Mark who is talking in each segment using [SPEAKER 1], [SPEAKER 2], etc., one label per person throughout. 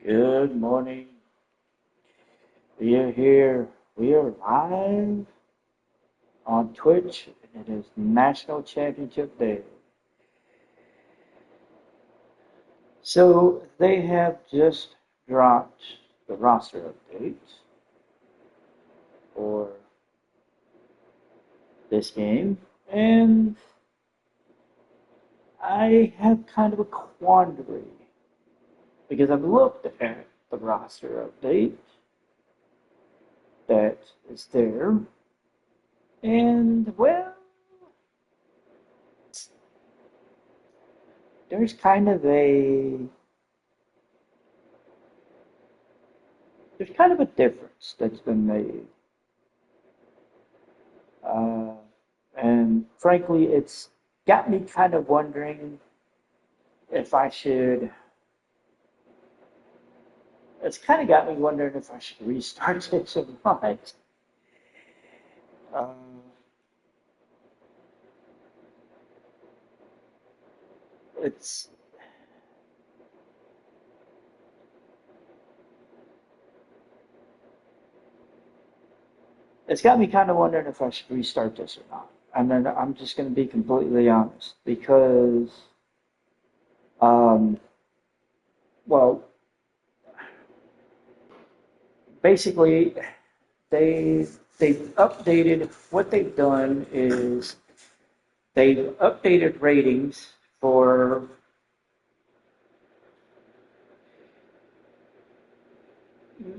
[SPEAKER 1] Good morning. We are here. We are live on Twitch. It is National Championship Day. So they have just dropped the roster updates for this game, and I have kind of a quandary because I've looked at the roster update that is there, and well, there's kind of a difference that's been made. Uh, and frankly, it's got me kind of wondering if I should. It's kind of got me wondering if I should restart this or not. Uh, it's it's got me kind of wondering if I should restart this or not. And then I'm just going to be completely honest because, um, well, basically they've updated. What they've done is they've updated ratings for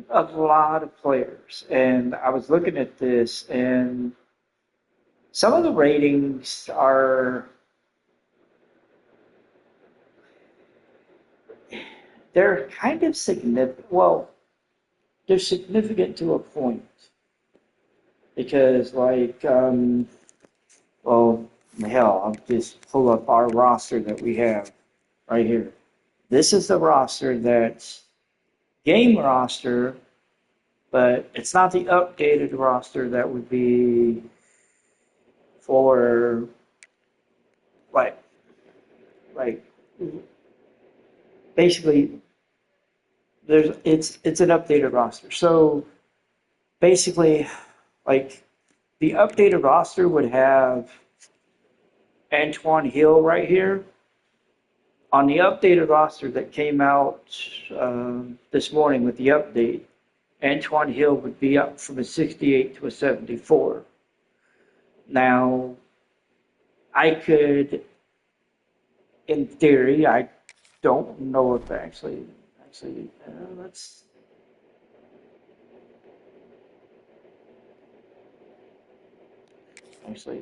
[SPEAKER 1] a lot of players. And I was looking at this, and some of the ratings are they're kind of significant. Well, they're significant to a point because, well, hell, I'll just pull up our roster that we have right here. This is the roster that's game roster, but it's not the updated roster that would be for like like basically it's an updated roster. So basically like the updated roster would have Antoine Hill right here. On the updated roster that came out this morning with the update, Antoine Hill would be up from a 68 to a 74. Now, I could, in theory, I don't know if let's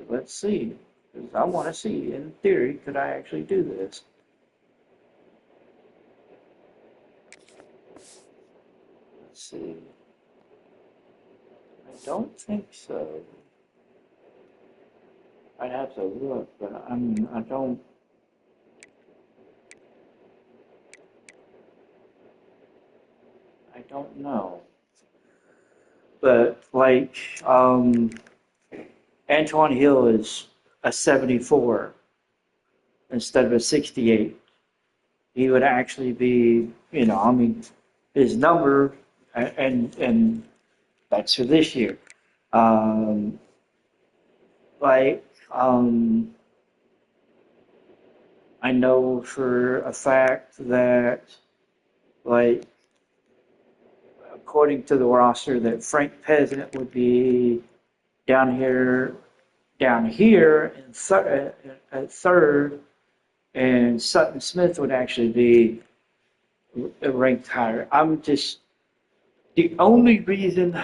[SPEAKER 1] let's see. Because I want to see, in theory, could I actually do this? Let's see. I don't think so. I'd have to look, but I don't know. But Antoine Hill is a 74 instead of a 68. He would actually be, his number, and that's for this year. Um, like, um, I know for a fact that, like, according to the roster, that Frank Peasant would be down here, at third, and Sutton Smith would actually be ranked higher. The only reason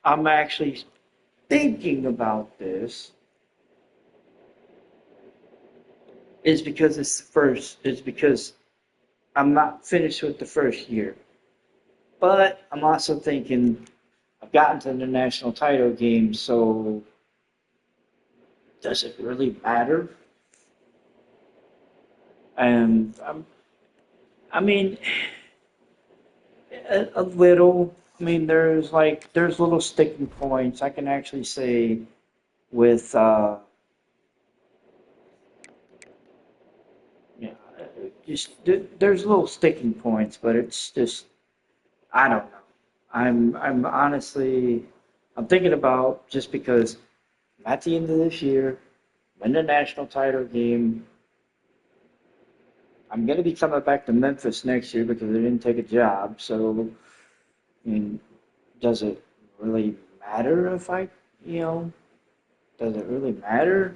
[SPEAKER 1] I'm actually thinking about this is because I'm not finished with the first year. But I'm also thinking I've gotten to the national title game, so does it really matter? And I mean, a little. I mean, there's little sticking points. I can actually say with yeah, just there's little sticking points, but it's just I don't know. I'm honestly, I'm thinking about just because I'm at the end of this year, win the national title game. I'm going to be coming back to Memphis next year because I didn't take a job. So, I mean, does it really matter if does it really matter?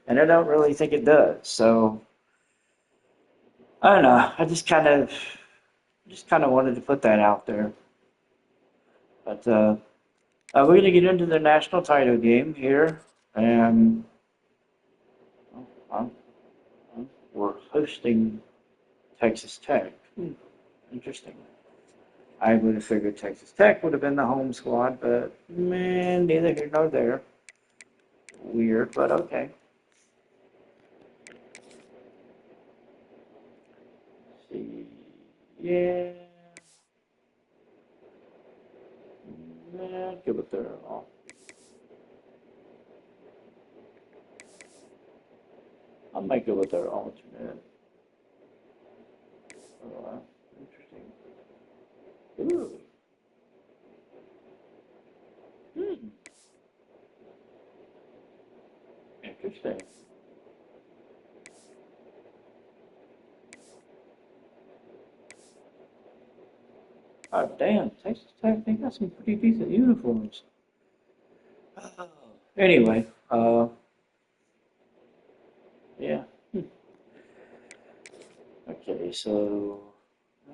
[SPEAKER 1] And I don't really think it does. So, I don't know. I just kind of wanted to put that out there. But we're going to get into the national title game here, and uh, we're hosting Texas Tech. Interesting. I would have figured Texas Tech would have been the home squad, but man, neither here nor there. Weird, but okay. Let's see, yeah, give it their all. I might go with their alternate. Oh, interesting. Ooh. Hmm. Interesting. Oh, damn, Texas Tech, they got some pretty decent uniforms. Oh. Anyway, yeah. Okay, so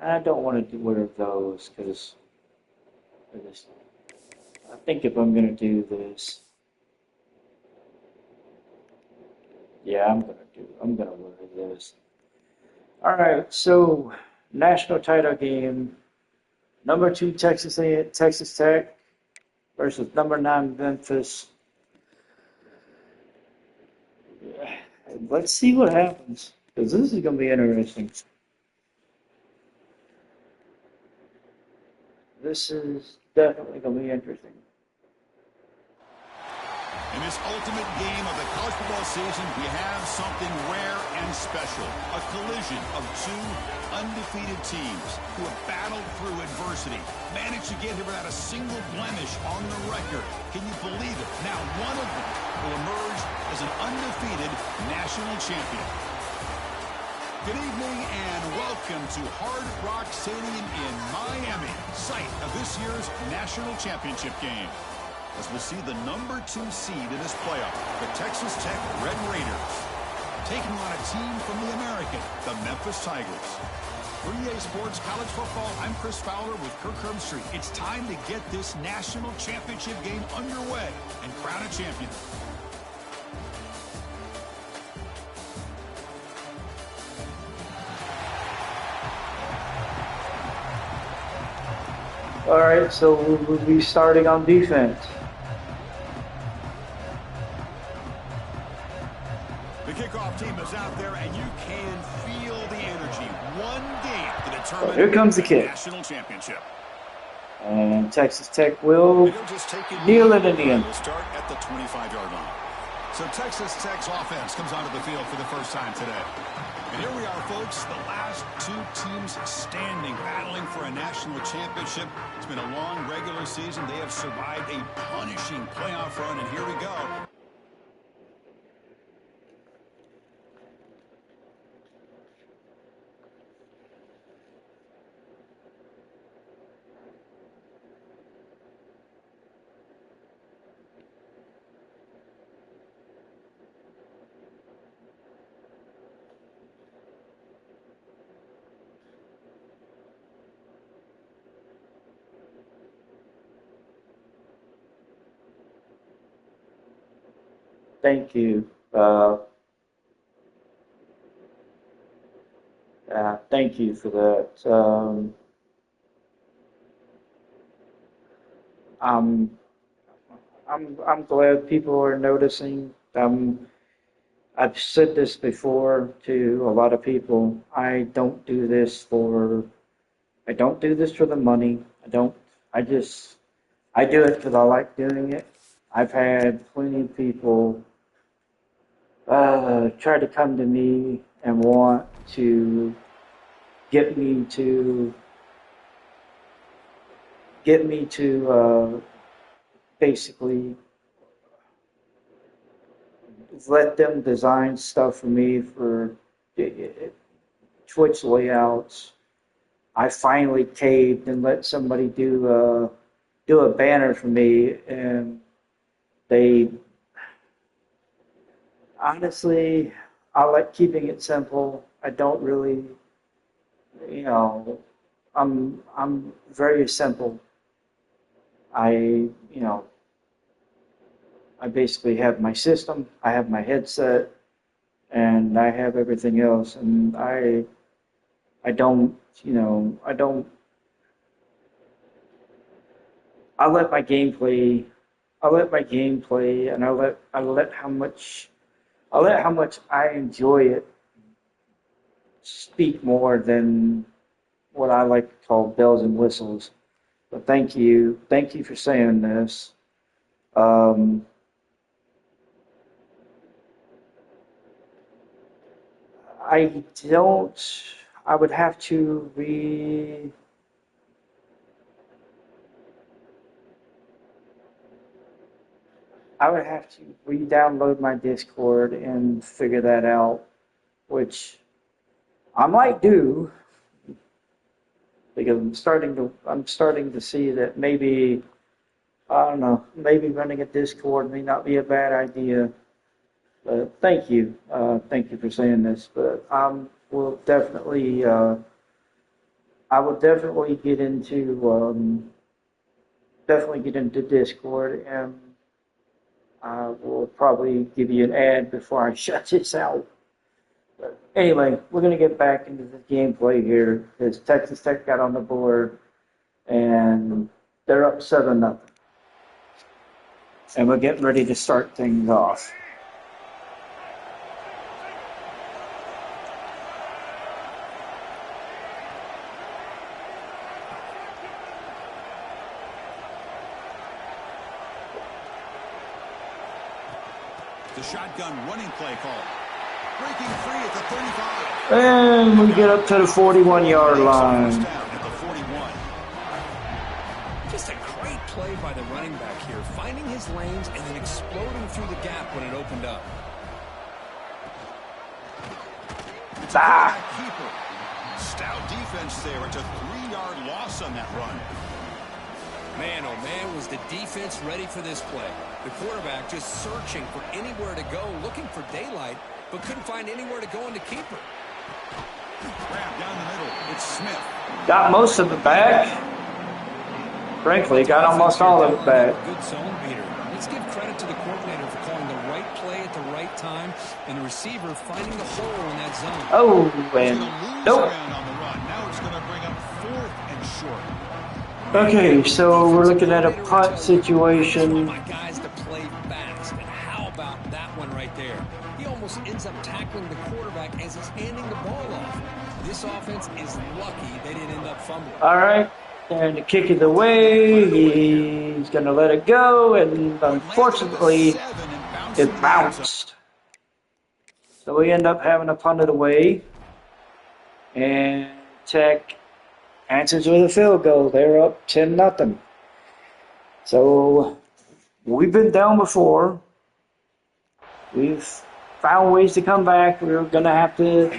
[SPEAKER 1] I don't want to wear those because I just, I think if I'm going to do this, yeah, I'm going to wear this. All right, so national title game, number 2 Texas Tech versus number 9 Memphis. Let's see what happens because this is going to be interesting. This is definitely going to be interesting.
[SPEAKER 2] In this ultimate game of the college football season, we have something rare and special. A collision of two undefeated teams who have battled through adversity, managed to get here without a single blemish on the record. Can you believe it? Now one of them will emerge as an undefeated national champion. Good evening and welcome to Hard Rock Stadium in Miami, site of this year's national championship game. As we'll see the number 2 seed in this playoff, the Texas Tech Red Raiders, taking on a team from the American, the Memphis Tigers. For EA Sports College Football, I'm Chris Fowler with Kirk Herbstreit. It's time to get this national championship game underway and crown a champion.
[SPEAKER 1] All right, so we'll be starting on defense.
[SPEAKER 2] The kickoff team is out there, and you can feel the energy. One game to determine
[SPEAKER 1] Here comes the kick.
[SPEAKER 2] National championship.
[SPEAKER 1] And Texas Tech will kneel it in the end.
[SPEAKER 2] We'll start at the 25-yard line. So Texas Tech's offense comes onto the field for the first time today. And here we are, folks, the last 2 teams standing, battling for a national championship. It's been a long regular season. They have survived a punishing playoff run, and here we go.
[SPEAKER 1] Thank you. Thank you for that. I'm I'm glad people are noticing. I've said this before to a lot of people. I don't do this for the money. I just, I do it because I like doing it. I've had plenty of people try to come to me and want to get me to get me to basically let them design stuff for me for Twitch layouts. I finally caved and let somebody do a banner for me, and they honestly, I like keeping it simple. I don't really, I'm very simple. I basically have my system, I have my headset, and I have everything else, and I don't, I let my gameplay, and I let how much I enjoy it speak more than what I like to call bells and whistles. But thank you for saying this. I don't. I would have to re-download my Discord and figure that out, which I might do, because I'm starting to see that maybe, I don't know, maybe running a Discord may not be a bad idea. But thank you for saying this. But will definitely, I will definitely get into Discord, and I will probably give you an ad before I shut this out. But anyway, we're going to get back into the gameplay here, because Texas Tech got on the board, and they're up 7-0. And we're getting ready to start things off.
[SPEAKER 2] The shotgun running play call. Breaking free at the 35.
[SPEAKER 1] And we get up to the 41-yard line.
[SPEAKER 2] At the 41.
[SPEAKER 3] Just a great play by the running back here, finding his lanes and then exploding through the gap when it opened up.
[SPEAKER 2] Keeper. Stout defense there. It's a 3-yard loss on that run.
[SPEAKER 3] Man, oh man, was the defense ready for this play. The quarterback just searching for anywhere to go, looking for daylight, but couldn't find anywhere to go in the keeper.
[SPEAKER 2] Grab down the middle. It's Smith.
[SPEAKER 1] Got most of it back. Frankly, got almost all of it back.
[SPEAKER 3] Good zone beater. Let's give credit to the coordinator for calling the right play at the right time, and the receiver finding the hole in that zone.
[SPEAKER 1] Oh, and nope.
[SPEAKER 2] On the run. Now it's going to bring up 4th and short.
[SPEAKER 1] Okay, so we're looking at a punt situation.
[SPEAKER 3] My guys to play fast, and how about that one right there? He almost ends up tackling the quarterback as he's handing the ball off. This offense is lucky they didn't end up fumbling.
[SPEAKER 1] All right, and the kick is away. He's going to let it go, and unfortunately, it bounced. So we end up having to punt it away, and Tech answers with a field goal. They're up 10-0. So we've been down before. We've found ways to come back. We're going to have to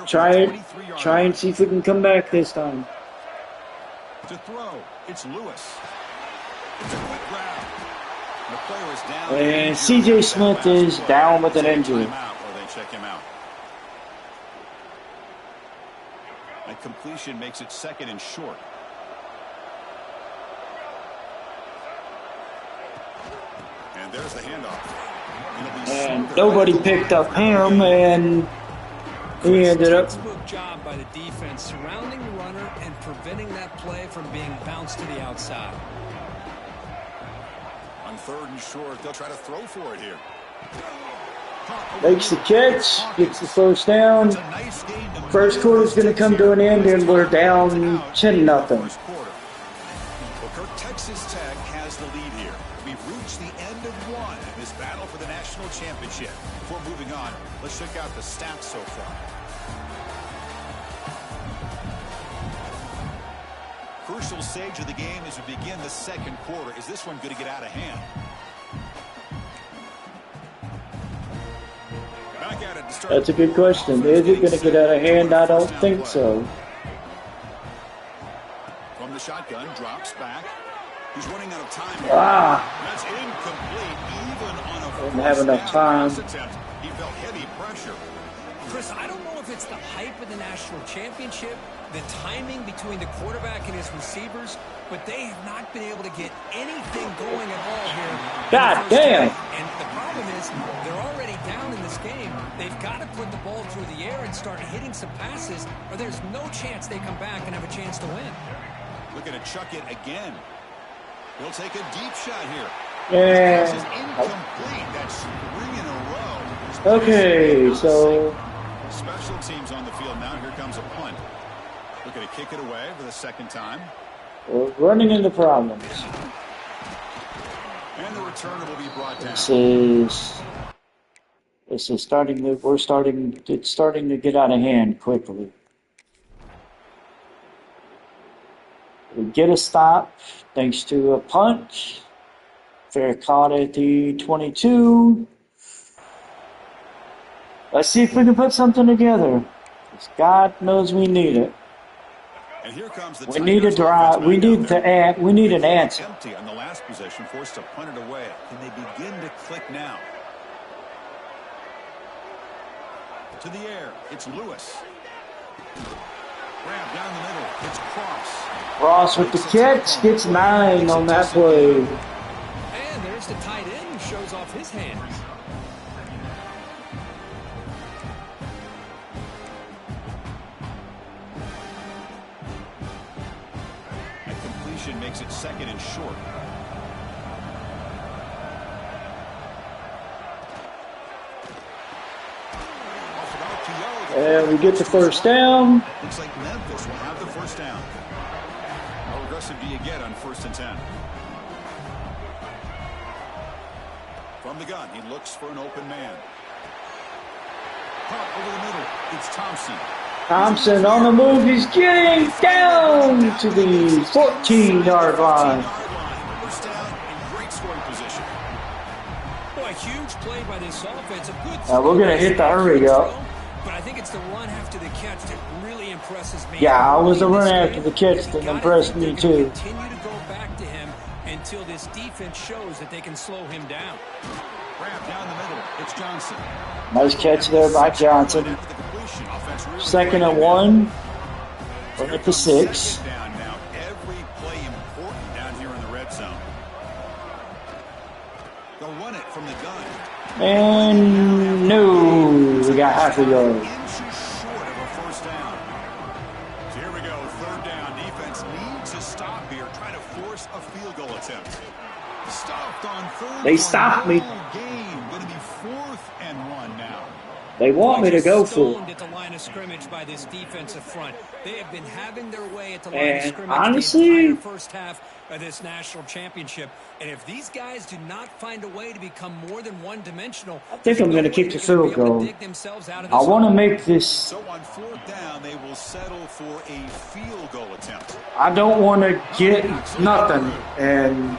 [SPEAKER 1] try and see if we can come back this time.
[SPEAKER 2] To throw, it's Lewis. It's a quick grab. The player is down.
[SPEAKER 1] And C.J. Smith is down with an injury.
[SPEAKER 2] Or they check him out. That completion makes it 2nd and short. And there's the handoff.
[SPEAKER 1] And nobody picked up him, and he ended up.
[SPEAKER 3] Textbook job by the defense surrounding the runner and preventing that play from being bounced to the outside.
[SPEAKER 2] On 3rd and short, they'll try to throw for it here.
[SPEAKER 1] Makes the catch, gets the first down. First quarter's going to come to an end, and we're down 10-0.
[SPEAKER 2] Well, Texas Tech has the lead here. We've reached the end of one in this battle for the national championship. Before moving on, let's check out the stats so far. crucial stage of the game as we begin the second quarter. Is this one going to get out of hand? Back at it to start.
[SPEAKER 1] That's a good question. Is it going to get out of hand? I don't think so.
[SPEAKER 2] From the shotgun, drops back. He's running out of time. That's incomplete. Even on a
[SPEAKER 1] didn't have enough time.
[SPEAKER 2] attempt, he felt heavy pressure.
[SPEAKER 3] Chris, I don't know if it's the hype of the national championship, the timing between the quarterback and his receivers, but they have not been able to get anything going at all here.
[SPEAKER 1] God damn.
[SPEAKER 3] And the problem is they're already down in this game. They've got to put the ball through the air and start hitting some passes, or there's no chance they come back and have a chance to win.
[SPEAKER 2] Looking to chuck it again. He'll take a deep shot here.
[SPEAKER 1] Yeah.
[SPEAKER 2] This is incomplete. That's 3 in a row.
[SPEAKER 1] Okay, so
[SPEAKER 2] Special teams on the field now. Here comes a punt. Looking to kick it away for the second time.
[SPEAKER 1] we're running into problems.
[SPEAKER 2] And the returner will be brought down.
[SPEAKER 1] This is starting to it's starting to get out of hand quickly. We get a stop thanks to a punt. Fair caught at the 22. Let's see if we can put something together. 'Cause God knows we need it.
[SPEAKER 2] And here comes the
[SPEAKER 1] We need a drive. We need an answer.
[SPEAKER 2] Empty on the last possession, forced to punt it away. Can they begin to click now? To the air, it's Lewis. Grab down the middle, it's Cross.
[SPEAKER 1] Ross with the catch gets 9 on that play.
[SPEAKER 3] And there's the tight end who shows off his hands.
[SPEAKER 2] And completion makes it second and short.
[SPEAKER 1] And we get the first down.
[SPEAKER 2] Looks like Memphis will have the first down. How aggressive do you get on 1st and 10? From the gun, he looks for an open man. Caught over the middle. It's Thompson.
[SPEAKER 1] Thompson on the move. He's getting down to the 14-yard line.
[SPEAKER 2] First down in great scoring position.
[SPEAKER 3] Boy, huge play by this offense. A good
[SPEAKER 1] Now we're going to hit the hurry up.
[SPEAKER 3] But I think it's the run after the catch that really impresses me.
[SPEAKER 1] Yeah, it was the run after the catch that impressed me too.
[SPEAKER 3] Continue to go back to him until this defense shows that they can slow him down.
[SPEAKER 2] Grab down the middle. It's Johnson.
[SPEAKER 1] Nice catch there by Johnson.
[SPEAKER 2] After the completion, offense really
[SPEAKER 1] 2nd and 1. We're at the 6.
[SPEAKER 2] Second down now. Every play important down here in the red zone. They'll run it from the gun.
[SPEAKER 1] And no, we got half a yard.
[SPEAKER 2] Inches short of a first down. So here we go, 3rd down. Defense needs to stop here. Try to force a field goal attempt. Stopped on 3rd.
[SPEAKER 1] They stopped me.
[SPEAKER 2] Game going to be 4th and 1 now.
[SPEAKER 1] They want me to go for
[SPEAKER 3] Stoned at the line of scrimmage by this defensive front. They have been having their way at the line
[SPEAKER 1] And
[SPEAKER 3] of scrimmage
[SPEAKER 1] honestly,
[SPEAKER 3] the entire first half of this national championship. And if these guys do not find a way to become more than one-dimensional,
[SPEAKER 1] I think I'm going to kick the field goal. I want to make this.
[SPEAKER 2] So on 4th down, they will settle for a field goal attempt.
[SPEAKER 1] I don't want to get nothing, and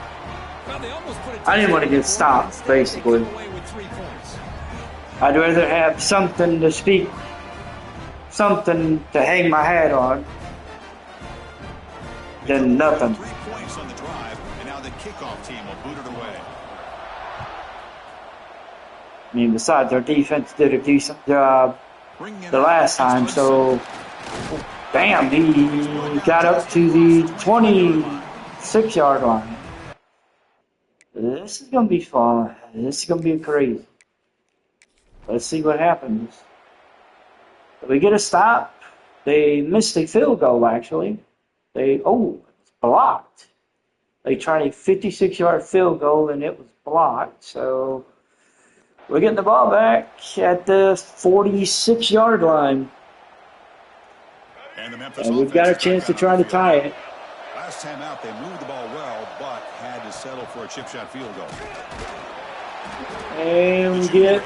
[SPEAKER 1] I didn't want to get stopped, basically. I'd rather have something to speak, something to hang my hat on, than nothing.
[SPEAKER 2] 3 points on the drive, and now the kickoff team will boot it away.
[SPEAKER 1] I mean, besides, our defense did a decent job the last time, so damn, he got up to the 26-yard line. This is going to be fun. This is going to be crazy. Let's see what happens. We get a stop. They missed a field goal, actually. It's blocked. They tried a 56-yard field goal, and it was blocked. So we're getting the ball back at the 46-yard line. And we've got a chance to try to tie it.
[SPEAKER 2] Last time out, they moved the ball well, but had to settle for a chip shot field goal.
[SPEAKER 1] And we get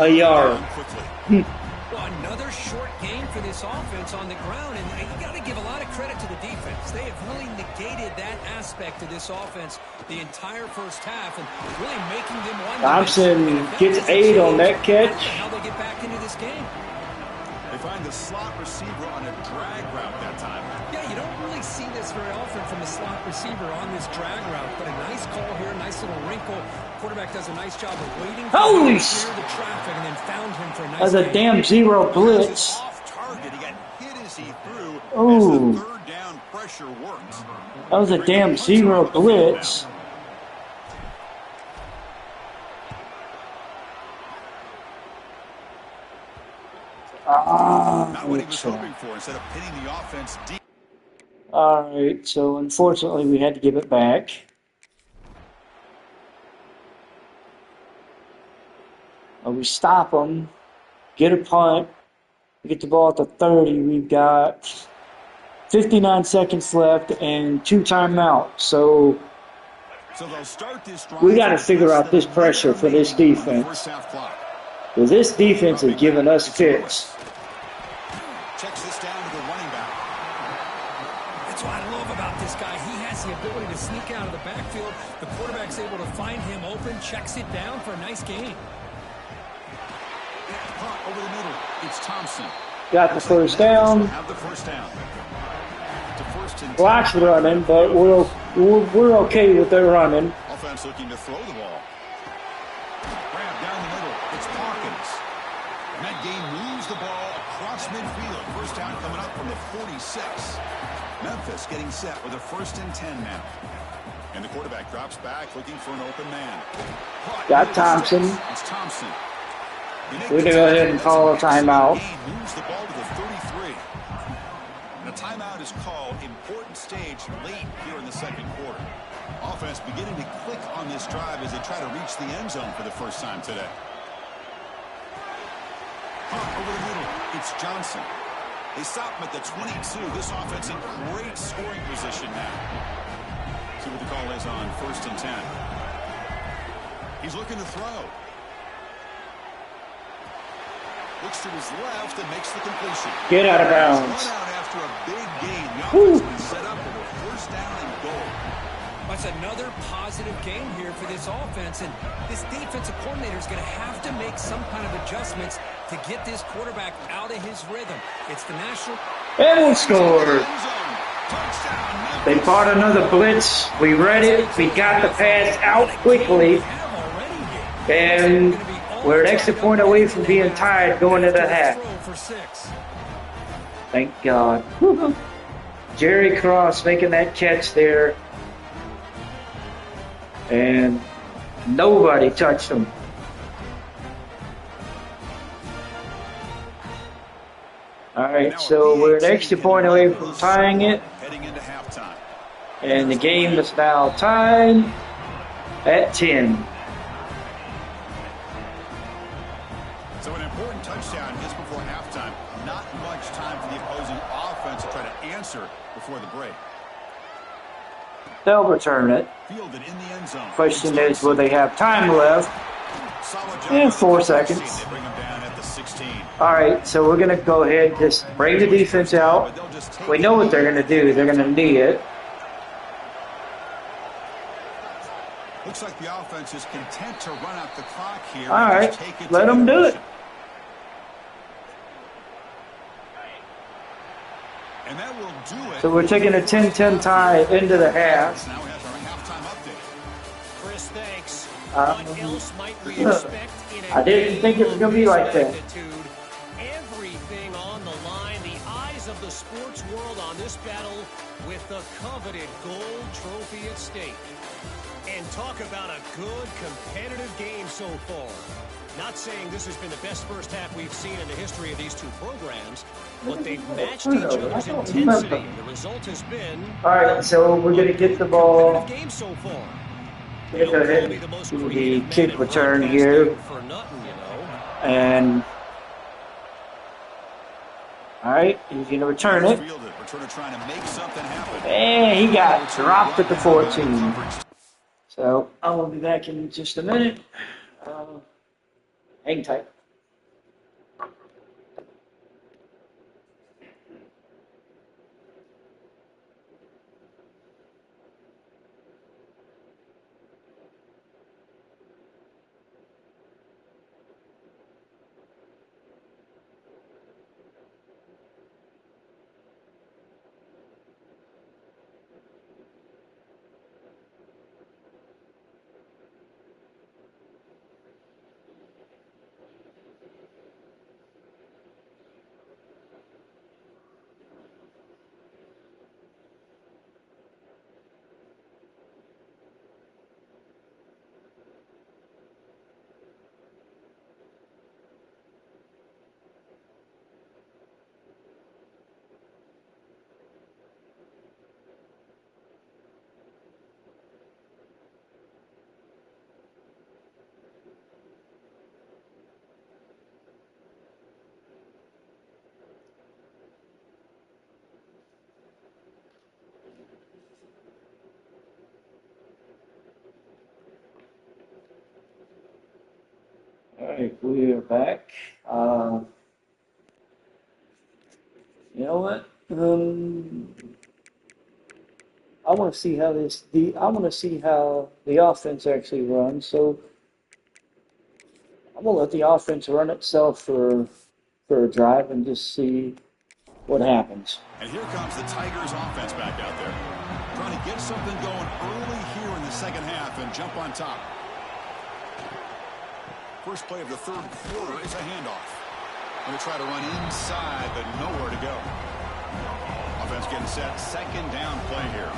[SPEAKER 1] a yard.
[SPEAKER 3] Well, another short game for this offense on the ground, and you got to give a lot of credit to the defense. They have really negated that aspect of this offense the entire first half, and really making them one.
[SPEAKER 1] Thompson gets 8 on that catch.
[SPEAKER 3] How they get back into this game?
[SPEAKER 2] They find the slot receiver on a drag route that time.
[SPEAKER 3] Yeah, you don't really see this very often from the slot receiver on this drag route, but a nice call here, nice little wrinkle. Quarterback does a nice job of waiting for him to clear the traffic and then found him for a nice
[SPEAKER 1] That's a damn zero blitz.
[SPEAKER 2] Off target, he got hit as he threw.
[SPEAKER 1] Ooh.
[SPEAKER 2] As the third down pressure worked.
[SPEAKER 1] That was a damn zero blitz.
[SPEAKER 2] Not what he was hoping for. Instead of pinning the offense deep.
[SPEAKER 1] All right, so unfortunately we had to give it back. We stop them, get a punt, we get the ball at the 30. We've got 59 seconds left and 2 timeouts. So
[SPEAKER 2] they'll start this drive.
[SPEAKER 1] We got to figure out this pressure for this defense. Because this defense is giving us fits.
[SPEAKER 2] Checks this down to the running back.
[SPEAKER 3] That's what I love about this guy. He has the ability to sneak out of the backfield. The quarterback's able to find him open, checks it down for a nice gain.
[SPEAKER 2] Over the middle, it's Thompson.
[SPEAKER 1] Got the first down.
[SPEAKER 2] Have the first down. To first and
[SPEAKER 1] Block's running, but we're okay with their running.
[SPEAKER 2] Offense looking to throw the ball. Grab down the middle. It's Hawkins. And that game moves the ball across midfield. First down coming up from the 46. Memphis getting set with a 1st and 10 now. And the quarterback drops back looking for an open man.
[SPEAKER 1] Got Thompson.
[SPEAKER 2] It's Thompson.
[SPEAKER 1] We're going to go ahead and call a timeout.
[SPEAKER 2] Moves the ball to the 33. And a timeout is called. Important stage late here in the second quarter. Offense beginning to click on this drive as they try to reach the end zone for the first time today. Over the middle, it's Johnson. They stop him at the 22. This offense in great scoring position now. See what the call is on 1st and 10. He's looking to throw. Looks to his left and makes the completion.
[SPEAKER 1] Get out of bounds.
[SPEAKER 2] Run out after a big gain. The offense has been set up for a 1st down and goal.
[SPEAKER 3] That's another positive game here for this offense, and this defensive coordinator is going to have to make some kind of adjustments to get this quarterback out of his rhythm. It's the national.
[SPEAKER 1] And we scored. They fought another blitz. We read it. We got the pass out quickly. And we're an extra point away from being tied going into the half. Thank God. Jerry Cross making that catch there. And nobody touched him. All right, so we're an extra point away from tying it. And the game is now tied at 10.
[SPEAKER 2] So an important touchdown just before halftime. Not much time for the opposing offense to try to answer before the break.
[SPEAKER 1] They'll return it.
[SPEAKER 2] Fielded in the end zone.
[SPEAKER 1] Question is, will they have time left? In 4 seconds.
[SPEAKER 2] They bring him down at the 16.
[SPEAKER 1] All right, so we're going to go ahead and just bring the defense out. We know what they're going to do. They're going to knee it.
[SPEAKER 2] Looks like the offense is content to run out the clock here.
[SPEAKER 1] All right, let them do it.
[SPEAKER 2] And that will do it.
[SPEAKER 1] So we're taking a 10-10 tie into the half.
[SPEAKER 2] Now we have our halftime update.
[SPEAKER 4] Chris, thanks. What else might we expect in a
[SPEAKER 1] I didn't think it was going to be like that.
[SPEAKER 4] Everything on the line. The eyes of the sports world on this battle with the coveted gold trophy at stake. And talk about a good competitive game so far. Not saying this has been the best first half we've seen in the history of these two programs, but they've matched each other's intensity. The result has been
[SPEAKER 1] All right, so we're going to get the ball.
[SPEAKER 4] game so far.
[SPEAKER 1] We're going to go ahead and do the kick return here.
[SPEAKER 4] For nothing, you know.
[SPEAKER 1] And, all right, he's going to return it. And he got dropped at the 14. So I will be back in just a minute. Hang tight. Alright, we are back. You know what? I want to see how the offense actually runs. So I'm gonna let the offense run itself for a drive and just see what happens.
[SPEAKER 2] And here comes the Tigers offense back out there. Trying to get something going early here in the second half and jump on top. First play of the third quarter is a handoff. Going to try to run inside, but nowhere to go. Offense getting set. Second down play here.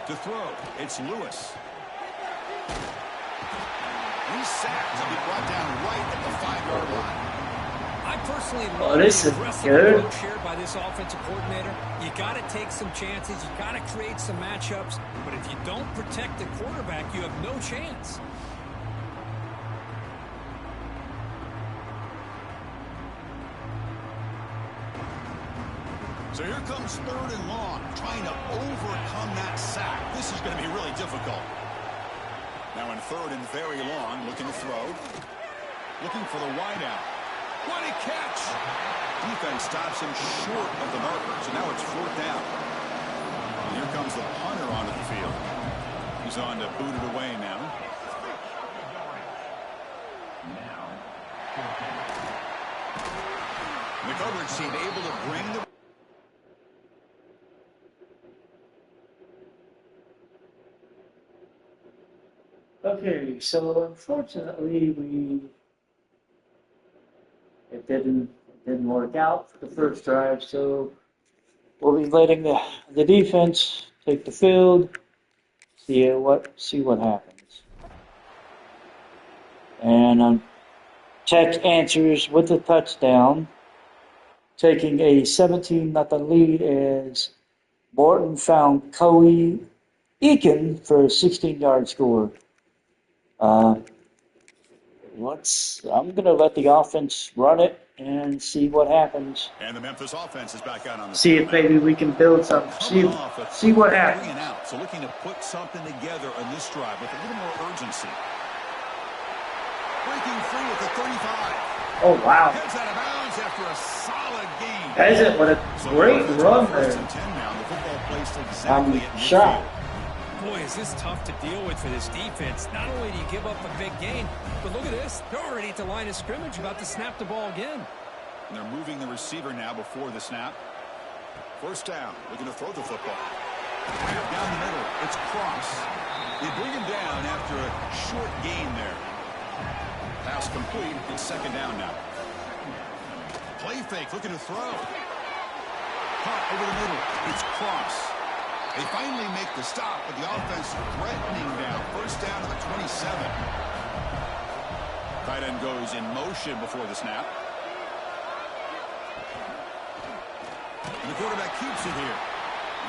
[SPEAKER 2] To throw, it's Lewis. He's sacked. He'll be brought down right at the 5-yard line.
[SPEAKER 3] I personally
[SPEAKER 1] Oh,
[SPEAKER 3] love
[SPEAKER 1] this
[SPEAKER 3] the
[SPEAKER 1] is
[SPEAKER 3] aggressive
[SPEAKER 1] good.
[SPEAKER 3] approach here by this offensive coordinator. You got to take some chances. You got to create some matchups. But if you don't protect the quarterback, you have no chance.
[SPEAKER 2] So here comes third and long, trying to overcome that sack. This is going to be really difficult. Now in third and very long, looking to throw. Looking for the wideout. What a catch! Defense stops him short of the marker, so now it's fourth down. And here comes the punter onto the field. He's on to boot it away now. The coverage team able to bring the...
[SPEAKER 1] Okay, so unfortunately it didn't work out for the first drive, so we'll be letting the defense take the field, see what happens. And Tech answers with a touchdown, taking a 17-0 lead as Morton found Coe Eakin for a 16-yard score. I'm going to let the offense run it and see what happens.
[SPEAKER 2] And the Memphis offense is back out on the
[SPEAKER 1] See if maybe we can build some. See what happens.
[SPEAKER 2] Out, so looking to put something together on this drive with a little more urgency. Breaking free at the 35.
[SPEAKER 1] Oh, wow.
[SPEAKER 2] Heads out of bounds after a solid game.
[SPEAKER 1] That is it. What a great run
[SPEAKER 2] First
[SPEAKER 1] there.
[SPEAKER 2] and 10 now. The football placed exactly
[SPEAKER 1] I'm
[SPEAKER 2] at
[SPEAKER 1] shocked.
[SPEAKER 2] midfield.
[SPEAKER 3] Boy, is this tough to deal with for this defense. Not only do you give up a big gain, but look at this. They're already at the line of scrimmage, about to snap the ball again.
[SPEAKER 2] And they're moving the receiver now before the snap. First down. Looking to throw the football. Down the middle. It's Cross. They bring him down after a short gain there. Pass complete. It's second down now. Play fake. Looking to throw. Caught over the middle. It's Cross. They finally make the stop, but the offense threatening now. First down to the 27. Tight end goes in motion before the snap. And the quarterback keeps it here.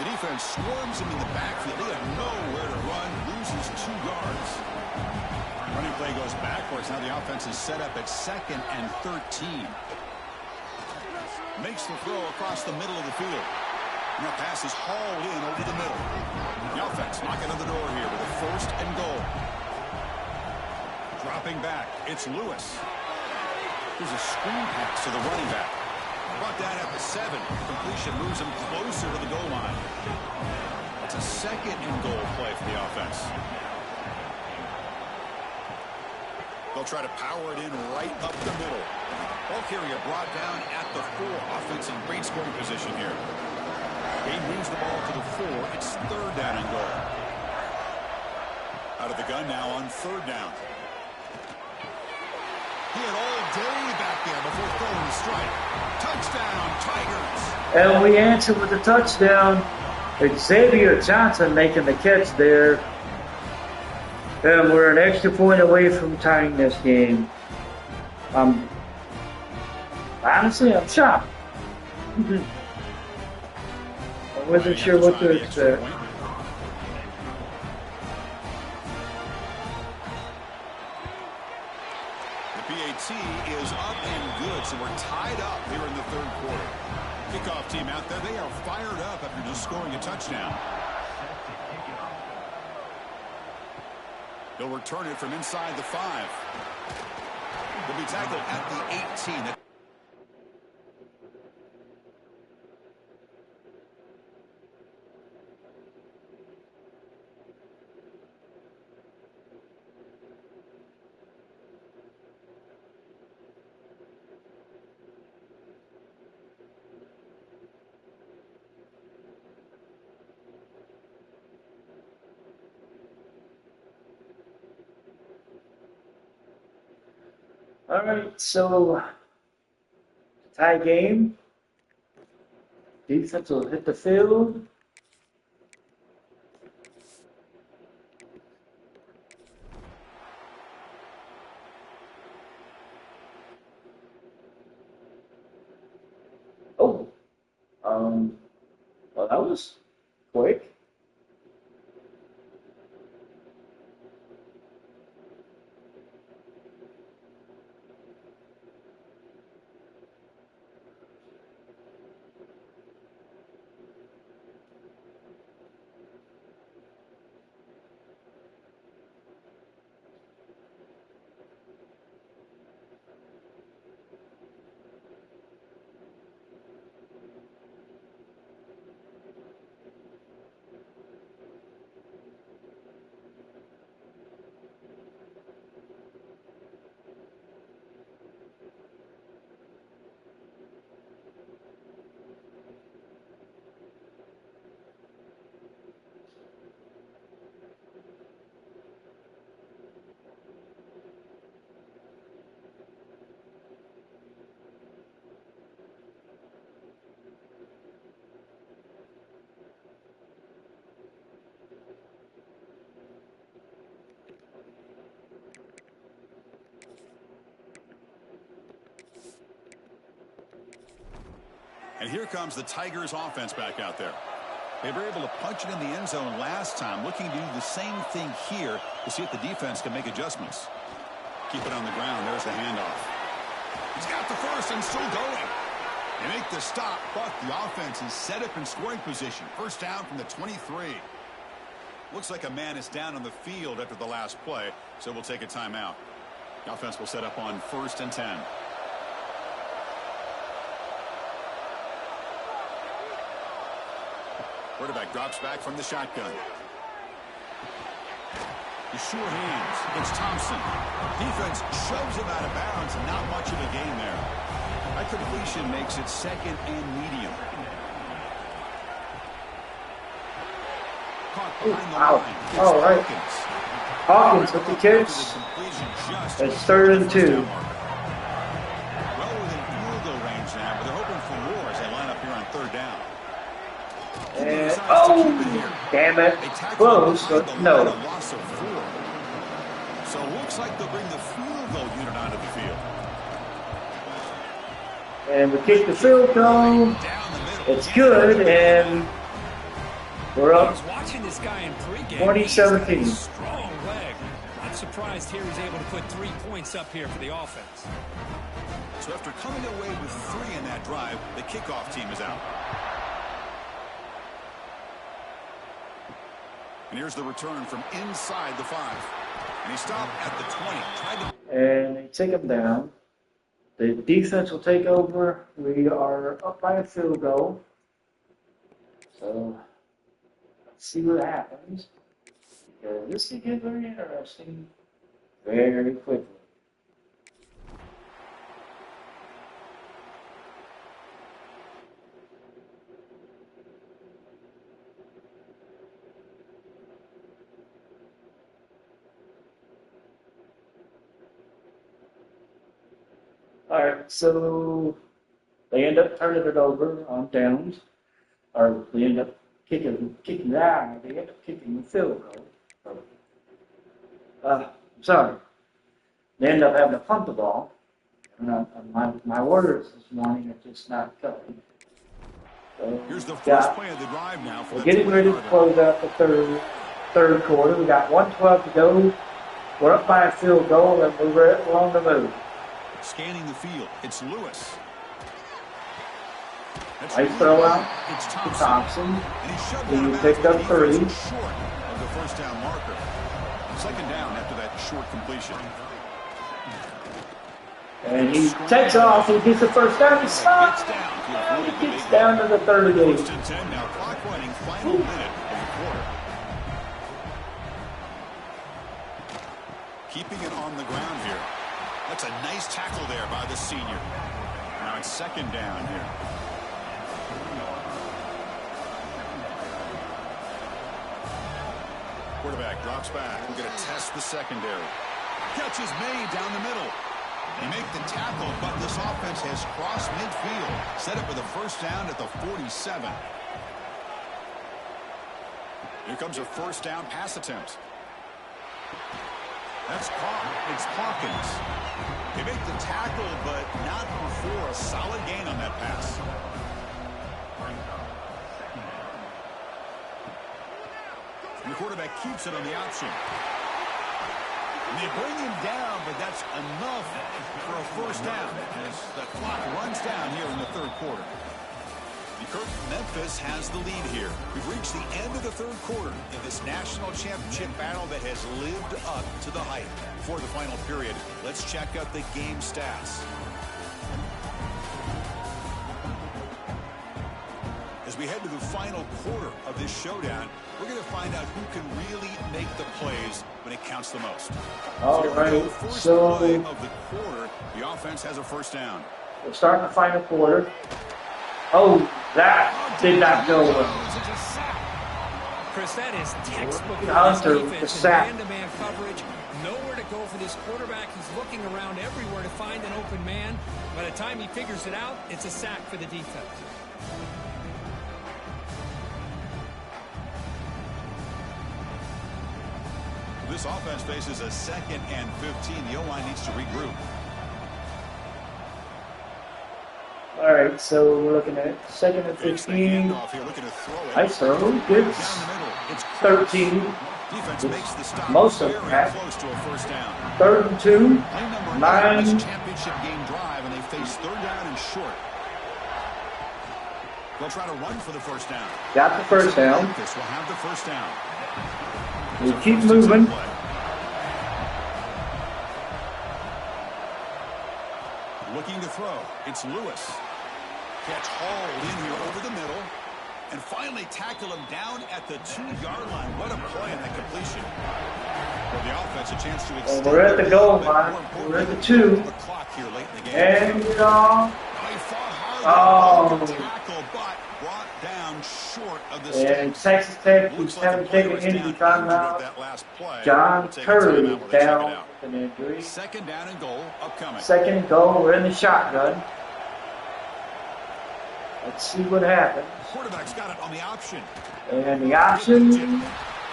[SPEAKER 2] The defense swarms him in the backfield. They have nowhere to run. Loses 2 yards. Running play goes backwards. Now the offense is set up at 2nd and 13. Makes the throw across the middle of the field. And that pass is hauled in over the middle. The offense knocking on the door here with a first and goal. Dropping back, it's Lewis. There's a screen pass to the running back. Brought down at the 7. Completion moves him closer to the goal line. It's a second and goal play for the offense. They'll try to power it in right up the middle. Ball carrier brought down at the 4. Offense in great scoring position here. He moves the ball to the 4. It's third down and goal. Out of the gun now on third down. He had all day back there before throwing the strike. Touchdown, Tigers.
[SPEAKER 1] And we answer with a touchdown. Xavier Johnson making the catch there. And we're an extra point away from tying this game. Honestly, I'm shocked. I wasn't sure what to expect.
[SPEAKER 2] The PAT is up and good, so we're tied up here in the third quarter. Kickoff team out there, they are fired up after just scoring a touchdown. They'll return it from inside the 5. They'll be tackled at the 18.
[SPEAKER 1] All right, so tie game. Defense will hit the field. Oh, well, that was quick.
[SPEAKER 2] And here comes the Tigers offense back out there. They were able to punch it in the end zone last time, looking to do the same thing here to see if the defense can make adjustments. Keep it on the ground. There's the handoff. He's got the first and still going. They make the stop, but the offense is set up in scoring position. First down from the 23. Looks like a man is down on the field after the last play, so we'll take a timeout. The offense will set up on 1st and 10. Quarterback drops back from the shotgun. The sure hands. It's Thompson. Defense shoves him out of bounds. Not much of a gain there. That completion makes it 2nd and medium. Caught behind the line. It's
[SPEAKER 1] all right. Hawkins with the catch. It's 3rd and 2.
[SPEAKER 2] Well within field goal range now, but they're hoping for more as they line up here on 3rd down.
[SPEAKER 1] And, oh, damn it. Close, but no.
[SPEAKER 2] So it looks like they'll bring the field goal unit onto the field.
[SPEAKER 1] And we kick the field goal. It's good, and we're up 2017.
[SPEAKER 3] Strong leg. Not surprised here he's able to put 3 points up here for the offense.
[SPEAKER 2] So after coming away with 3 in that drive, the kickoff team is out. And here's the return from inside the 5. And he stopped at the 20.
[SPEAKER 1] And they take him down. The defense will take over. We are up by a field goal. So let's see what happens. Because this could get very interesting very quickly. All right, so they end up turning it over on downs, or they end up kicking the field goal. Sorry, they end up having to punt the ball. And my words this morning are just not coming. So
[SPEAKER 2] here's the first play of the drive now.
[SPEAKER 1] We're getting ready to close out the third quarter. We got 1:12 to go. We're up by a field goal, and we're on the move.
[SPEAKER 2] Scanning the field, it's Lewis.
[SPEAKER 1] Nice throw out
[SPEAKER 2] It's
[SPEAKER 1] to
[SPEAKER 2] Thompson.
[SPEAKER 1] Thompson.
[SPEAKER 2] And he shoved
[SPEAKER 1] He
[SPEAKER 2] out of
[SPEAKER 1] picked
[SPEAKER 2] bounds
[SPEAKER 1] up
[SPEAKER 2] with the
[SPEAKER 1] 3.
[SPEAKER 2] defense short of the first down marker. Second down after that short completion.
[SPEAKER 1] And he takes off. He gets the first down. He stops. And he gets down to the 38.
[SPEAKER 2] First and 10 now. Clock running. Final minute of the quarter. Keeping it on the ground here. That's a nice tackle there by the senior. Now it's second down here. Quarterback drops back. We're going to test the secondary. Catch is made down the middle. They make the tackle, but this offense has crossed midfield. Set up with a first down at the 47. Here comes a first down pass attempt. That's caught. It's Hawkins. They make the tackle, but not before a solid gain on that pass. And the quarterback keeps it on the option. And they bring him down, but that's enough for a first down as the clock runs down here in the third quarter. Memphis has the lead here. We've reached the end of the third quarter in this national championship battle that has lived up to the hype. Before the final period, let's check out the game stats. As we head to the final quarter of this showdown, we're going to find out who can really make the plays when it counts the most.
[SPEAKER 1] All right,
[SPEAKER 2] First
[SPEAKER 1] so
[SPEAKER 2] play of the quarter, the offense has a first down.
[SPEAKER 1] we're starting the final quarter. Oh, that did not go well.
[SPEAKER 3] Chris, that is textbook for
[SPEAKER 1] Hunter
[SPEAKER 3] this
[SPEAKER 1] with the
[SPEAKER 3] defense
[SPEAKER 1] sack.
[SPEAKER 3] in man-to-man coverage. Nowhere to go for this quarterback. He's looking around everywhere to find an open man. By the time he figures it out, it's a sack for the defense.
[SPEAKER 2] This offense faces a 2nd and 15. The O-line needs to regroup.
[SPEAKER 1] All right, so we're looking at 2nd and 15. Nice throw. Good. 13.
[SPEAKER 2] Defense makes the stop.
[SPEAKER 1] Most of
[SPEAKER 2] Very
[SPEAKER 1] that.
[SPEAKER 2] close to a first down.
[SPEAKER 1] 3rd and 2.
[SPEAKER 2] Play number
[SPEAKER 1] 9.
[SPEAKER 2] on this championship game drive, and they face third down and short. They'll try to run for the first down.
[SPEAKER 1] Got the first down.
[SPEAKER 2] Memphis will have the first down.
[SPEAKER 1] We keep moving.
[SPEAKER 2] Looking to throw. It's Lewis. Catch hauled in here over the middle. And finally tackle him down at the 2-yard line. What a play on that completion. For the offense, a chance to extend.
[SPEAKER 1] We're at the goal line. We're at the 2.
[SPEAKER 2] The clock here late in the game.
[SPEAKER 1] And
[SPEAKER 2] He fought hard to tackle, but brought down short of the
[SPEAKER 1] And Texas Tech who's having to take an injury timeout. John Curry down with an injury.
[SPEAKER 2] Second down and goal upcoming.
[SPEAKER 1] 2nd and goal. We're in the shotgun. Let's see what happens.
[SPEAKER 2] Quarterback's got it on the option.
[SPEAKER 1] And the option.
[SPEAKER 2] And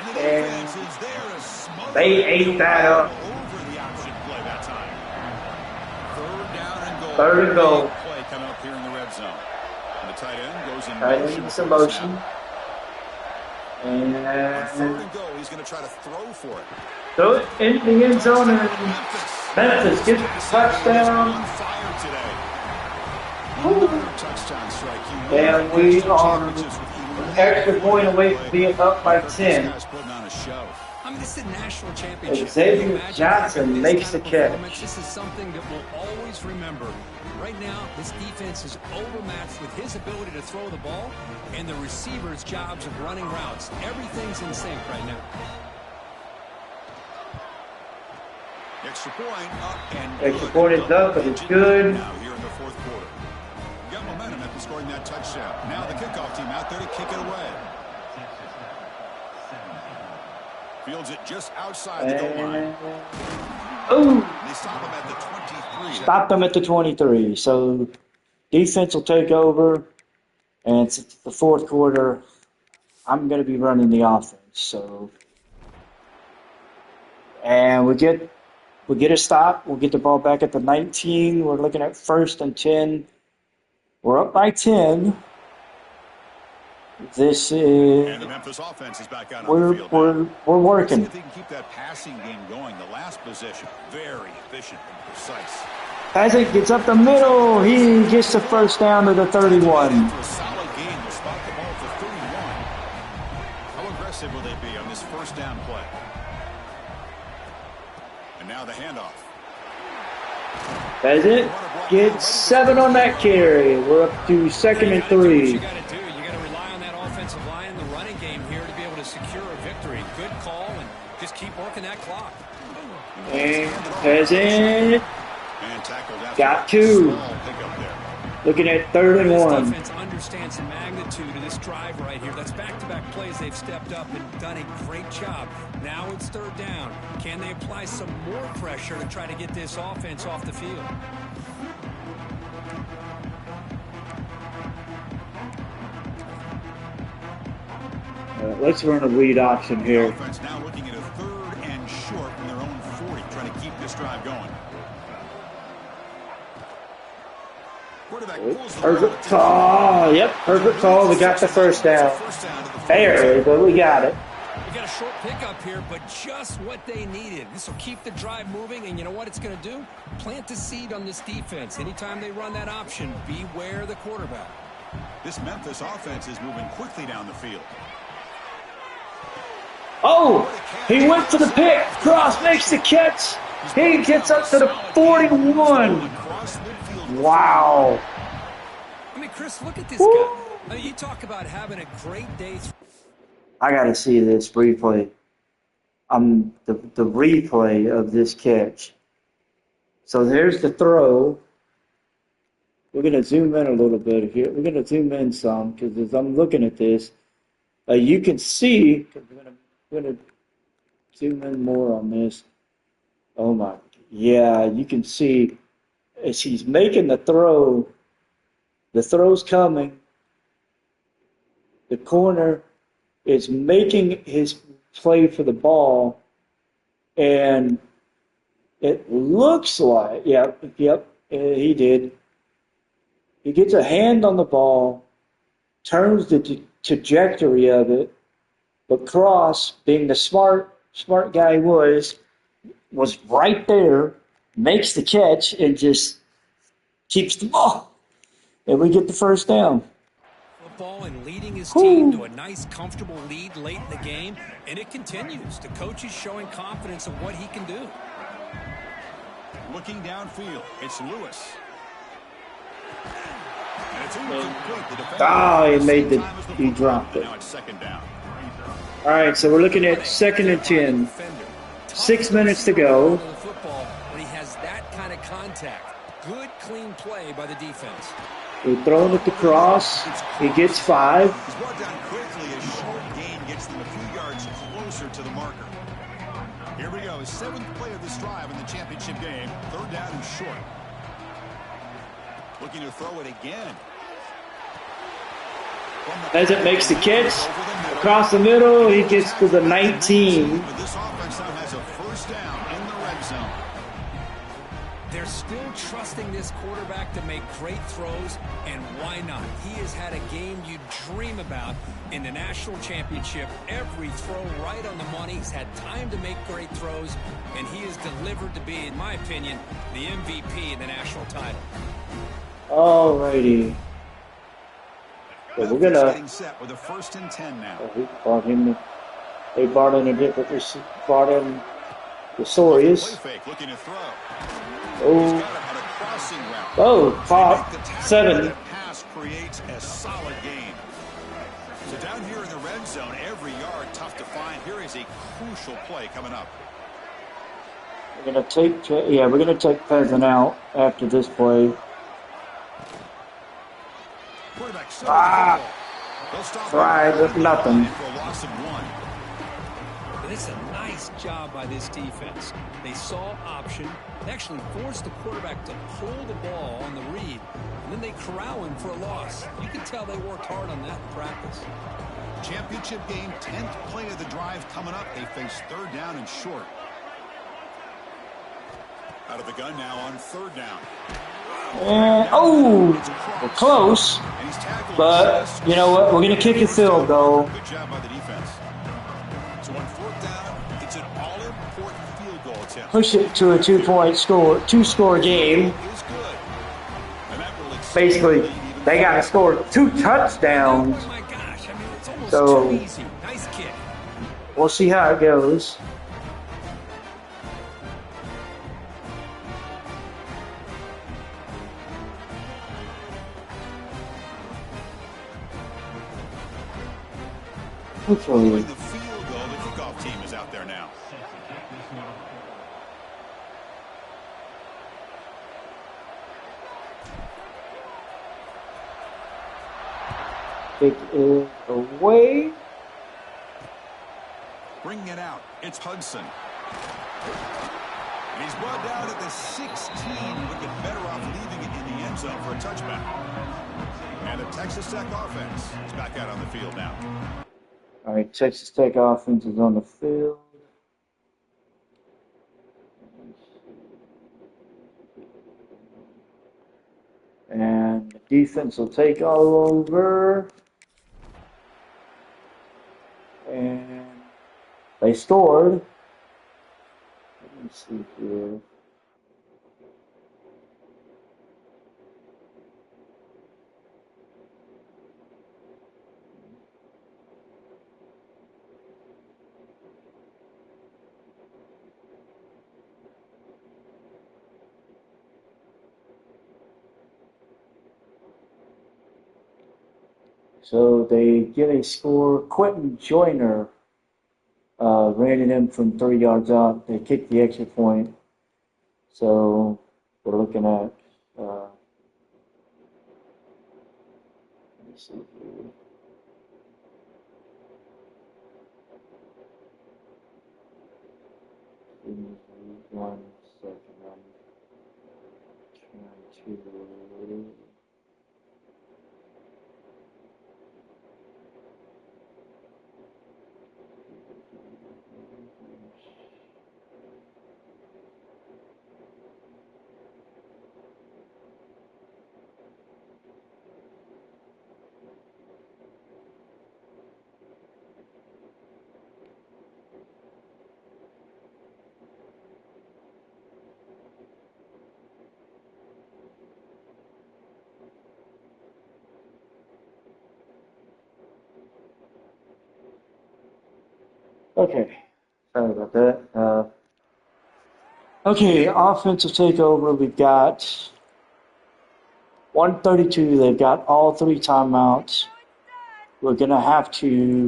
[SPEAKER 2] the defense is there to smother
[SPEAKER 1] They ate that up.
[SPEAKER 2] over the option play that time. Third down and goal.
[SPEAKER 1] 3rd and goal.
[SPEAKER 2] Big play coming up here in the red zone. And the tight end goes in
[SPEAKER 1] Tight
[SPEAKER 2] motion.
[SPEAKER 1] end some motion.
[SPEAKER 2] On 3rd
[SPEAKER 1] And
[SPEAKER 2] and goal, he's going to try to throw for it.
[SPEAKER 1] throw it in the end zone. And Memphis gets the touchdown.
[SPEAKER 2] On fire today. Another touchdown strike.
[SPEAKER 1] And we are an extra point away from being up by 10.
[SPEAKER 2] This guy's putting on a show.
[SPEAKER 3] I mean, this is a national championship.
[SPEAKER 1] Xavier
[SPEAKER 3] Can you imagine
[SPEAKER 1] Johnson
[SPEAKER 3] this
[SPEAKER 1] makes
[SPEAKER 3] kind
[SPEAKER 1] the
[SPEAKER 3] of
[SPEAKER 1] catch.
[SPEAKER 3] performance? This is something that we'll always remember. Right now, this defense is overmatched with his ability to throw the ball and the receivers' jobs of running routes. Everything's in sync right now.
[SPEAKER 2] Extra point up and
[SPEAKER 1] Extra point is up, but it's good.
[SPEAKER 2] Now here in the fourth quarter. Got momentum after scoring that touchdown. Now the kickoff team out there to kick it away. Fields it just outside the goal line.
[SPEAKER 1] Ooh!
[SPEAKER 2] They stop him at the 23.
[SPEAKER 1] Stopped them at the 23. So defense will take over. And it's the fourth quarter. I'm going to be running the offense. So, and we get a stop. We'll get the ball back at the 19. We're looking at 1st and 10. We're up by 10. This is
[SPEAKER 2] And the Memphis offense is back out on the field.
[SPEAKER 1] we're
[SPEAKER 2] See
[SPEAKER 1] working.
[SPEAKER 2] if they can keep that passing game going. The last possession, very efficient and precise.
[SPEAKER 1] As it gets up the middle, he gets the first down to the 31.
[SPEAKER 2] For a solid game, they'll spot the ball for 31. How aggressive will they be on this first down play? And now the handoff.
[SPEAKER 1] That's it. Get 7 on that carry. We're up to 2nd and 3.
[SPEAKER 3] You got to do. You got to rely on that offensive line in the running game here to be able to secure a victory. Good call, and just keep working that clock.
[SPEAKER 1] And that's it.
[SPEAKER 2] And tackled after
[SPEAKER 1] Got 2.
[SPEAKER 2] small pickup there.
[SPEAKER 1] Looking at 3rd and
[SPEAKER 3] This
[SPEAKER 1] 1.
[SPEAKER 3] defense understands the magnitude of this drive right here. That's back-to-back plays. They've stepped up and done a great job. Now it's 3rd down. Can they apply some more pressure to try to get this offense off the field?
[SPEAKER 1] Let's run a read option here.
[SPEAKER 2] Offense now looking at a 3rd and short from their own 40, trying to keep this drive going. Quarterback pulls the
[SPEAKER 1] Perfect
[SPEAKER 2] ball.
[SPEAKER 1] call. Yep, perfect call. We got the first down. Barely, but we got it.
[SPEAKER 3] We got a short pickup here, but just what they needed. This will keep the drive moving, and you know what it's going to do? Plant a seed on this defense. Anytime they run that option, beware the quarterback.
[SPEAKER 2] This Memphis offense is moving quickly down the field.
[SPEAKER 1] Oh, he went for the pick. Cross makes the catch. He gets up to the 41.
[SPEAKER 2] Across midfield.
[SPEAKER 1] Wow.
[SPEAKER 3] I mean, Chris, look at this guy. I mean, you talk about having a great day.
[SPEAKER 1] I got to see this replay. The replay of this catch. So there's the throw. We're going to zoom in a little bit here. We're going to zoom in some because as I'm looking at this, you can see, we're going to zoom in more on this. Oh my, yeah, you can see as he's making the throw's coming. The corner is making his play for the ball, and it looks like, yep, he did. He gets a hand on the ball, turns the trajectory of it, but Cross, being the smart guy he was right there, makes the catch, and just keeps the ball. And we get the first down.
[SPEAKER 3] Football and leading his team to a nice, comfortable lead late in the game, and it continues. The coach is showing confidence of what he can do.
[SPEAKER 2] Looking downfield, it's Lewis. And it's incomplete. The defender
[SPEAKER 1] he dropped it.
[SPEAKER 2] Now it's 2nd down.
[SPEAKER 1] All right, so we're looking at 2nd and 10. 6 minutes to go.
[SPEAKER 3] Football, when he has that kind of contact. Good, clean play by the defense.
[SPEAKER 1] We're throwing it to Cross. He gets 5.
[SPEAKER 2] He's brought down quickly. A short gain gets them a few yards closer to the marker. Here we go. 7th play of this drive in the championship game. 3rd down and short. Looking to throw it again.
[SPEAKER 1] As it makes the catch, across the middle, he gets to the 19.
[SPEAKER 2] But this offense now has a first down in the red zone.
[SPEAKER 3] They're still trusting this quarterback to make great throws, and why not? He has had a game you dream about in the national championship. Every throw right on the money. He's had time to make great throws, and he has delivered to be, in my opinion, the MVP in the national title.
[SPEAKER 1] All righty. So we're gonna.
[SPEAKER 2] Getting set with a 1st and 10 now.
[SPEAKER 1] They brought in a different. Brought in the Sorius.
[SPEAKER 2] Play fake, looking to throw.
[SPEAKER 1] Oh,
[SPEAKER 2] The
[SPEAKER 1] 7.
[SPEAKER 2] That pass creates a solid gain. So down here in the red zone, every yard tough to find. Here is a crucial play coming up.
[SPEAKER 1] We're gonna take Pheasant out after this play. Right, with nothing.
[SPEAKER 3] But it's a nice job by this defense. They saw option. They actually forced the quarterback to pull the ball on the read, and then they corral him for a loss. You can tell they worked hard on that in practice.
[SPEAKER 2] Championship game, 10th play of the drive coming up. They face 3rd down and short. Out of the gun now on 3rd down.
[SPEAKER 1] We're close. But you know what? We're going to kick a field goal.
[SPEAKER 2] Good job by the defense. So on 4th down, it's an all-important field goal attempt.
[SPEAKER 1] Push it to a 2-score game. basically, they got to score 2 touchdowns.
[SPEAKER 3] Oh my gosh, I mean, it's almost
[SPEAKER 1] So-
[SPEAKER 3] too easy. Nice kick.
[SPEAKER 1] We'll see how it goes.
[SPEAKER 2] Following
[SPEAKER 1] Hopefully.
[SPEAKER 2] the field goal, the kickoff team is out there now.
[SPEAKER 1] Kick is away.
[SPEAKER 2] Bringing it out, it's Hudson. And he's brought down at the 16, looking better off leaving it in the end zone for a touchback. And the Texas Tech offense is back out on the field now.
[SPEAKER 1] All right, Texas Tech offense is on the field. And the defense will take all over. And they scored. Let me see here. So they get a score. Quentin Joyner ran it in from 3 yards out. They kicked the extra point. So we're looking at, let me see here. Give me 1 second. I'm trying to. Okay, sorry about that. Okay, offensive takeover. We've got 132. They've got all 3 timeouts. We're gonna have to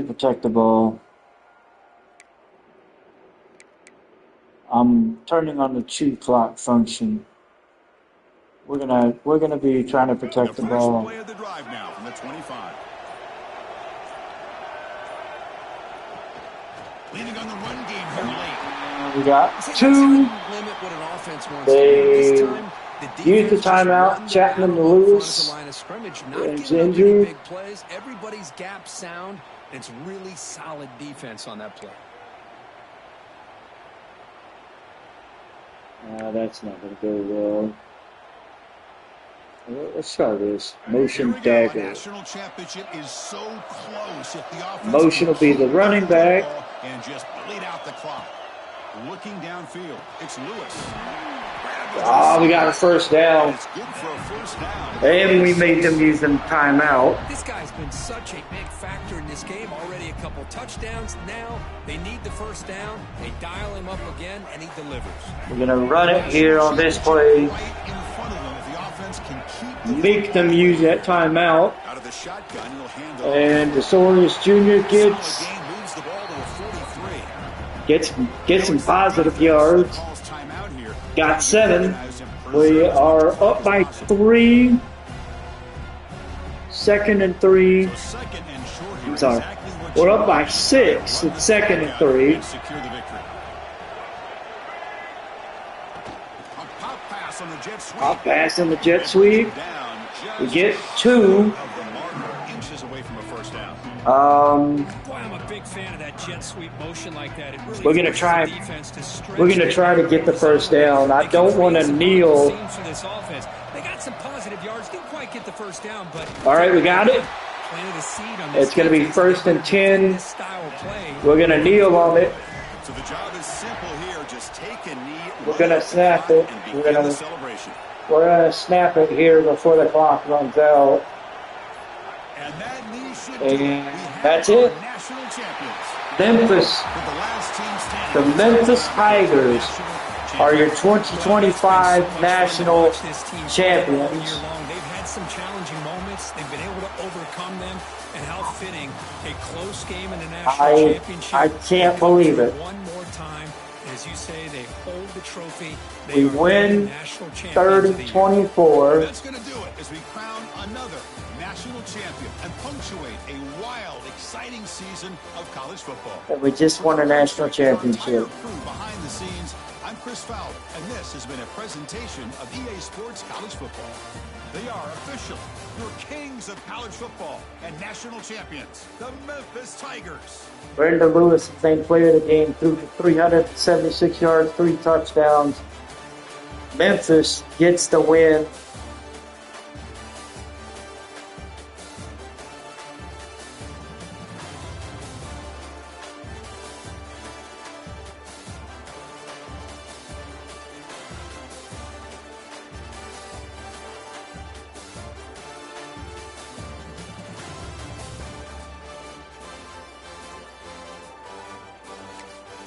[SPEAKER 1] protect the ball. I'm turning on the 2 clock function. We're gonna be trying to protect the
[SPEAKER 2] first
[SPEAKER 1] ball.
[SPEAKER 2] play of the drive now from the 25. Leaning on the run game here late.
[SPEAKER 1] We got
[SPEAKER 3] See, that's
[SPEAKER 1] 2.
[SPEAKER 3] how you limit what an offense wants to do.
[SPEAKER 1] They
[SPEAKER 3] This time, the
[SPEAKER 1] used the
[SPEAKER 3] defense just
[SPEAKER 1] timeout.
[SPEAKER 3] runs
[SPEAKER 1] Chapman
[SPEAKER 3] around
[SPEAKER 1] to
[SPEAKER 3] in front of
[SPEAKER 1] Lewis.
[SPEAKER 3] the line of scrimmage, not
[SPEAKER 1] Is
[SPEAKER 3] giving up any
[SPEAKER 1] injured.
[SPEAKER 3] big plays. Everybody's gap sound. And it's really solid defense on that play.
[SPEAKER 1] That's not going to go well. Let's try this.
[SPEAKER 2] Here
[SPEAKER 1] Motion
[SPEAKER 2] we go. A
[SPEAKER 1] dagger.
[SPEAKER 2] national championship is so close if the offense
[SPEAKER 1] Motion will
[SPEAKER 2] can
[SPEAKER 1] be the
[SPEAKER 2] keep
[SPEAKER 1] running back.
[SPEAKER 2] football and just bleed out the clock. Looking downfield, it's Lewis.
[SPEAKER 1] Oh, we got a first down.
[SPEAKER 2] It's good for a first down.
[SPEAKER 1] And we made them use them timeout.
[SPEAKER 3] This guy's been such a big factor in this game. Already a couple touchdowns. Now they need the first down. They dial him up again, and he delivers.
[SPEAKER 1] We're going to run it here on this play.
[SPEAKER 2] Right in front of them if the offense can keep the
[SPEAKER 1] Make them use that timeout.
[SPEAKER 2] out of the shotgun. He'll hand it
[SPEAKER 1] And DeSorius Jr.
[SPEAKER 2] Solid
[SPEAKER 1] gets
[SPEAKER 2] game, moves the ball to a 43.
[SPEAKER 1] gets some positive yards.
[SPEAKER 2] Calls timeout here.
[SPEAKER 1] Got 7. We are up by 3. 2nd and 3.
[SPEAKER 2] So second and short here.
[SPEAKER 1] I'm sorry.
[SPEAKER 2] Exactly what
[SPEAKER 1] We're
[SPEAKER 2] you
[SPEAKER 1] up by
[SPEAKER 2] want.
[SPEAKER 1] 6. It's 2nd and 3.
[SPEAKER 2] And secure the victory. A pop pass on the jet sweep.
[SPEAKER 1] Pop pass in the jet sweep.
[SPEAKER 2] Down
[SPEAKER 1] We
[SPEAKER 2] just
[SPEAKER 1] get
[SPEAKER 2] shy
[SPEAKER 1] 2.
[SPEAKER 2] of the mark, inches away from a first down.
[SPEAKER 3] Boy, I'm a big fan of that jet sweep motion like that. It really
[SPEAKER 1] We're gonna
[SPEAKER 3] forces
[SPEAKER 1] try-
[SPEAKER 3] the defense to stretch
[SPEAKER 1] we're gonna
[SPEAKER 3] the
[SPEAKER 1] try to
[SPEAKER 3] field.
[SPEAKER 1] get the first down. I
[SPEAKER 3] They can
[SPEAKER 1] don't wanna
[SPEAKER 3] create some
[SPEAKER 1] kneel.
[SPEAKER 3] seams for this offense. They got some positive yards. Didn't quite get the first down, but
[SPEAKER 1] All right, we got it.
[SPEAKER 3] planted a seed on this
[SPEAKER 1] It's going to be
[SPEAKER 3] defense.
[SPEAKER 1] 1st and 10.
[SPEAKER 3] This style of play.
[SPEAKER 1] We're going to kneel on it.
[SPEAKER 2] So the job is simple here. Just take a knee.
[SPEAKER 1] We're gonna snap it.
[SPEAKER 2] And
[SPEAKER 1] We're
[SPEAKER 2] begin
[SPEAKER 1] gonna-
[SPEAKER 2] the celebration.
[SPEAKER 1] We're going to snap it here before the clock runs out.
[SPEAKER 2] And that knee should do it.
[SPEAKER 1] And that's it.
[SPEAKER 2] National champions.
[SPEAKER 1] Memphis,
[SPEAKER 2] With the last team standing.
[SPEAKER 1] the Memphis Tigers are your 2025 national champions.
[SPEAKER 3] They've had some challenging moments. They've been able to overcome them. And how fitting, a close game in the national championship.
[SPEAKER 1] I can't believe it.
[SPEAKER 3] One more time. As you say, they hold the trophy.
[SPEAKER 1] We win 30-24.
[SPEAKER 2] That's going to do it as we crown another national champion and punctuate a wild, exciting season of college football.
[SPEAKER 1] And we just won a national championship.
[SPEAKER 2] Behind the scenes, I'm Chris Fowler, and this has been a presentation of EA Sports College Football. They are official, your kings of college football and national champions, the Memphis Tigers.
[SPEAKER 1] Brandon Lewis, the same player of the game, threw for 376 yards, 3 touchdowns. Memphis gets the win.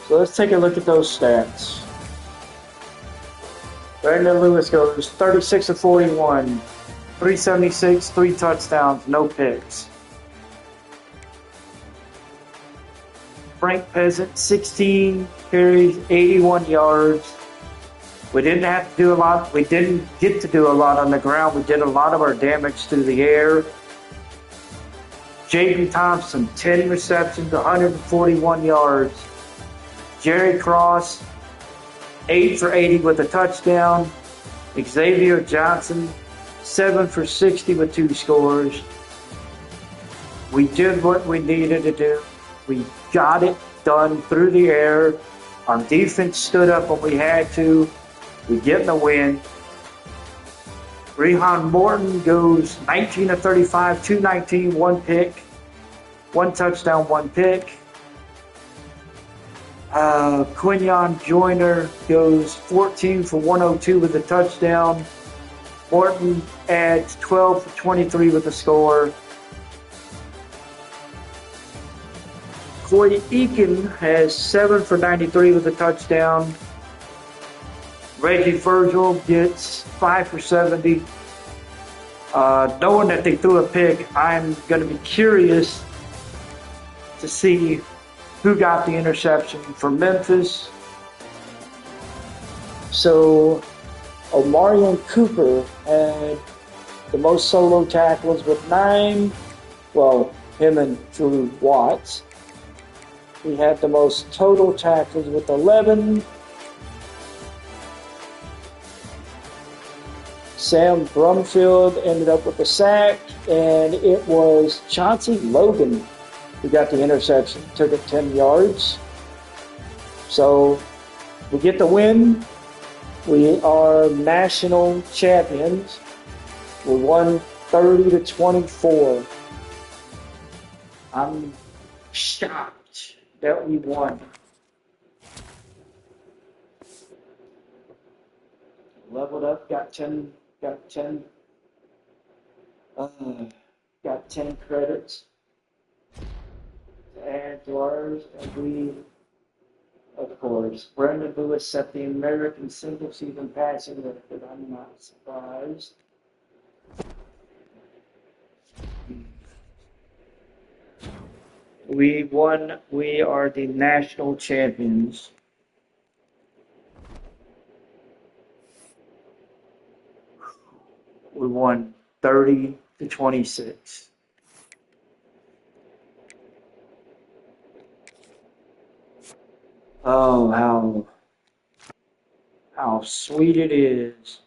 [SPEAKER 1] So let's take a look at those stats. Brandon Lewis goes 36 of 41, 376, 3 touchdowns, no picks. Frank Peasant, 16 carries, 81 yards. We didn't have to do a lot. We didn't get to do a lot on the ground. We did a lot of our damage through the air. Jaden Thompson, 10 receptions, 141 yards. Jerry Cross, 8 for 80 with a touchdown. Xavier Johnson, 7 for 60 with 2 scores. We did what we needed to do. We got it done through the air. Our defense stood up when we had to. We get the win. Rehan Morton goes 19 of 35, 219, 1 pick. 1 touchdown, 1 pick. Quinyon Joyner goes 14 for 102 with a touchdown. Morton adds 12 for 23 with a score. Coy Eakin has 7 for 93 with a touchdown. Reggie Virgil gets 5 for 70. Knowing that they threw a pick, I'm going to be curious to see who got the interception for Memphis. So, Omarion Cooper had the most solo tackles with 9. Well, him and Drew Watts. He had the most total tackles with 11. Sam Brumfield ended up with a sack, and it was Chauncey Logan who got the interception, took it 10 yards. So we get the win. We are national champions. We won 30-24. I'm shocked that we won. Leveled up, got 10 credits to add to ours, and we, of course, Brandon Lewis set the American single season passing record. I'm not surprised. We won. We are the national champions. We won 30-26. Oh, how sweet it is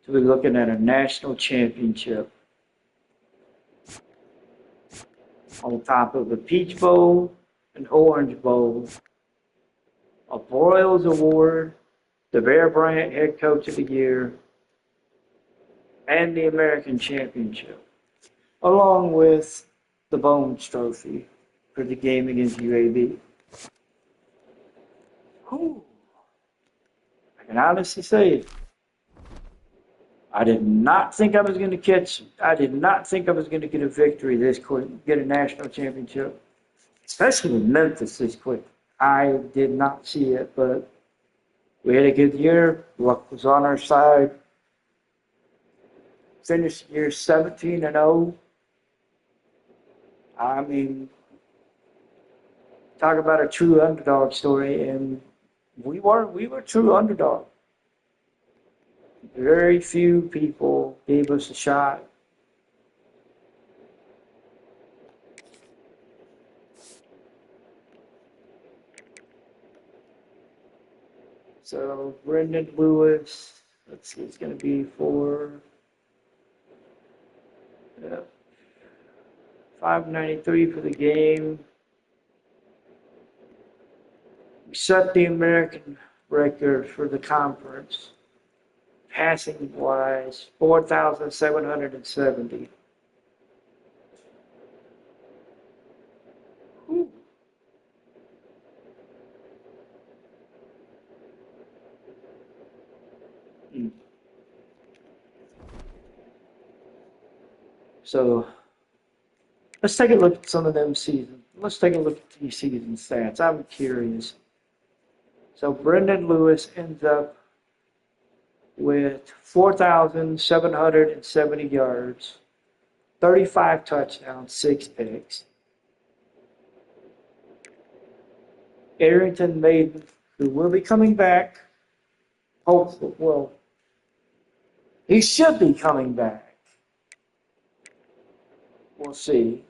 [SPEAKER 1] to be looking at a national championship on top of a Peach Bowl, an Orange Bowl, a Broyles Award, the Bear Bryant Head Coach of the Year, and the American Championship, along with the Bones Trophy for the game against UAB. Whew. I can honestly say I did not think I was going to catch. I did not think I was going to get a victory this quick, get a national championship, especially with Memphis this quick. I did not see it, but we had a good year. Luck was on our side. Finished year 17-0. I mean, talk about a true underdog story, and we were true underdog. Very few people gave us a shot. So Brendan Lewis, let's see, it's going to be for 593 for the game. We set the American record for the conference, passing wise, 4,770. So let's take a look at some of them seasons. Let's take a look at these season stats. I'm curious. So Brendan Lewis ends up with 4,770 yards, 35 touchdowns, 6 picks. Arrington Maiden, who will be coming back, hopefully, well, he should be coming back. We'll see.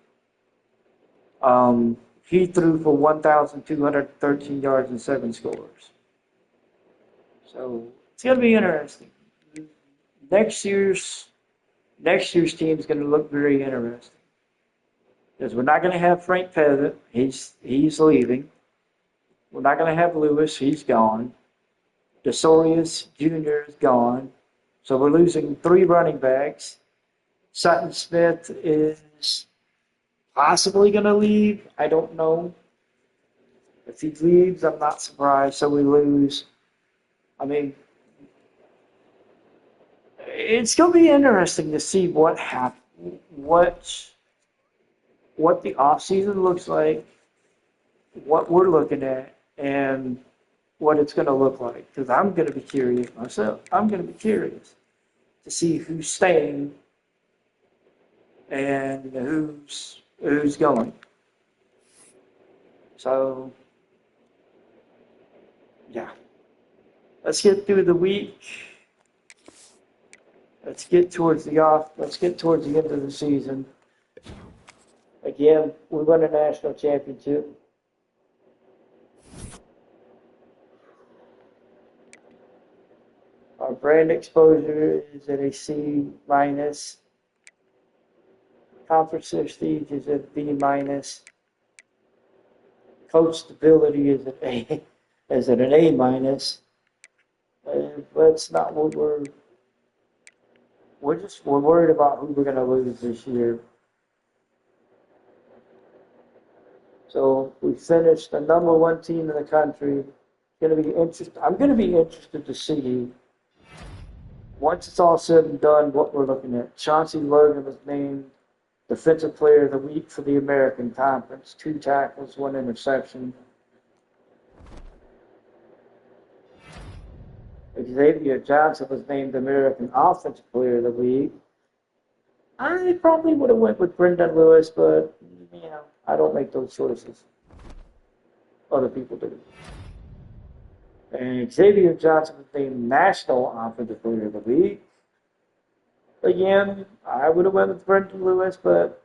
[SPEAKER 1] He threw for 1,213 yards and 7 scores. So it's going to be interesting. Next year's team is going to look very interesting because we're not going to have Frank Peasant. He's leaving. We're not going to have Lewis. He's gone. DeSorius Jr. is gone. So we're losing 3 running backs. Sutton Smith is possibly going to leave. I don't know. If he leaves, I'm not surprised. So we lose. I mean, it's going to be interesting to see what happens, what the offseason looks like, what we're looking at, and what it's going to look like. Because I'm going to be curious myself. I'm going to be curious to see who's staying and who's going. So, yeah. Let's get through the week. Let's get towards the end of the season. Again, we won a national championship. Our brand exposure is at a C minus. Conference prestige is at B minus. Coach stability is at an A minus. That's not what we're worried about who we're going to lose this year. So we finished the number 1 team in the country. I'm going to be interested to see, once it's all said and done, what we're looking at. Chauncey Logan was named Defensive Player of the Week for the American Conference. 2 tackles, 1 interception. Xavier Johnson was named American Offensive Player of the Week. I probably would have went with Brendan Lewis, but I don't make those choices. Other people do. And Xavier Johnson was named National Offensive Player of the Week. Again, I would have went with Brendan Lewis, but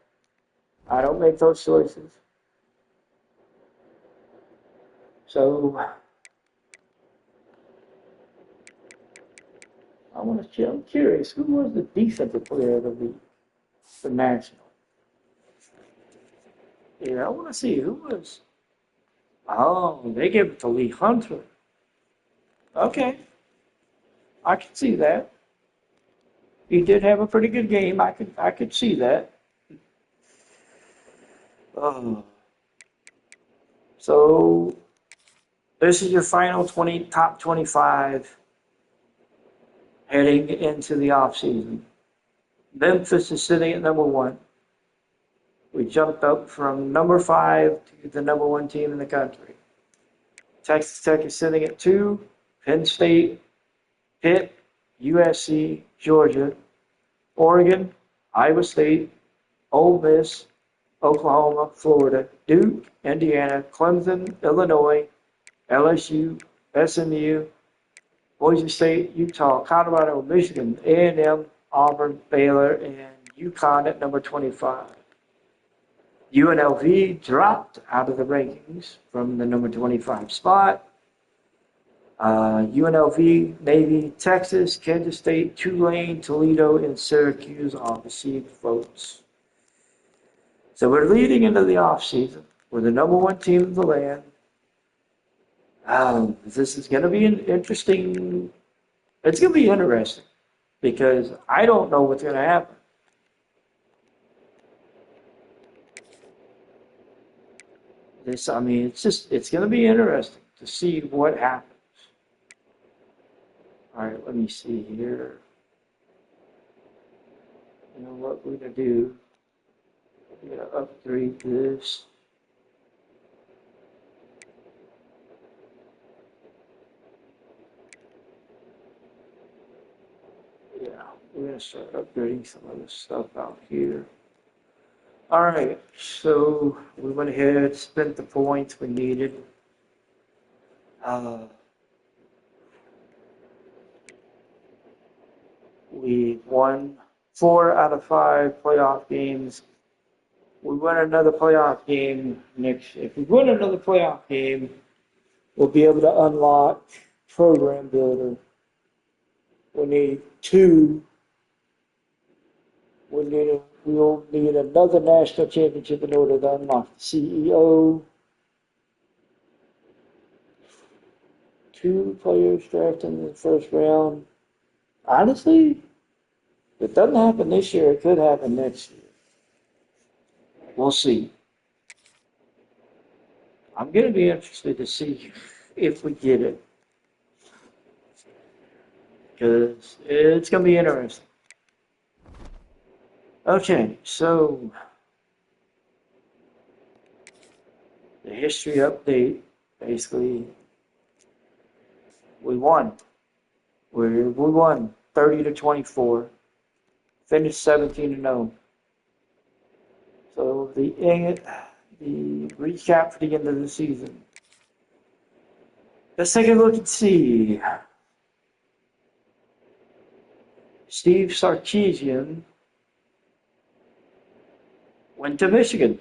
[SPEAKER 1] I don't make those choices. So I'm curious, who was the Defensive Player of the Week for National? Yeah, I want to see who was. Oh, they gave it to Lee Hunter. Okay. I can see that. He did have a pretty good game. I could see that. So this is your final top 25 heading into the offseason. Memphis is sitting at number 1. We jumped up from number 5 to the number 1 team in the country. Texas Tech is sitting at 2. Penn State, Pitt, USC, Georgia, Oregon, Iowa State, Ole Miss, Oklahoma, Florida, Duke, Indiana, Clemson, Illinois, LSU, SMU, Boise State, Utah, Colorado, Michigan, A&M, Auburn, Baylor, and UConn at number 25. UNLV dropped out of the rankings from the number 25 spot. UNLV, Navy, Texas, Kansas State, Tulane, Toledo, and Syracuse all received votes. So we're leading into the offseason. We're the number 1 team in the land. This is going to be an interesting. It's going to be interesting because I don't know what's going to happen. It's going to be interesting to see what happens. All right, let me see here. You know what we're going to do? We're going to upgrade this. Yeah, we're going to start upgrading some of this stuff out here. All right, so we went ahead, spent the points we needed. We won 4 out of 5 playoff games. We win another playoff game next year. If we win another playoff game, we'll be able to unlock Program Builder. We need 2. We'll need another national championship in order to unlock the CEO. 2 players drafted in the first round. Honestly, if it doesn't happen this year, it could happen next year. We'll see. I'm going to be interested to see if we get it. Because it's going to be interesting. Okay, so the history update, basically, we won. We won 30-24, finished 17-0. So the recap for the end of the season. Let's take a look and see. Steve Sarkisian went to Michigan.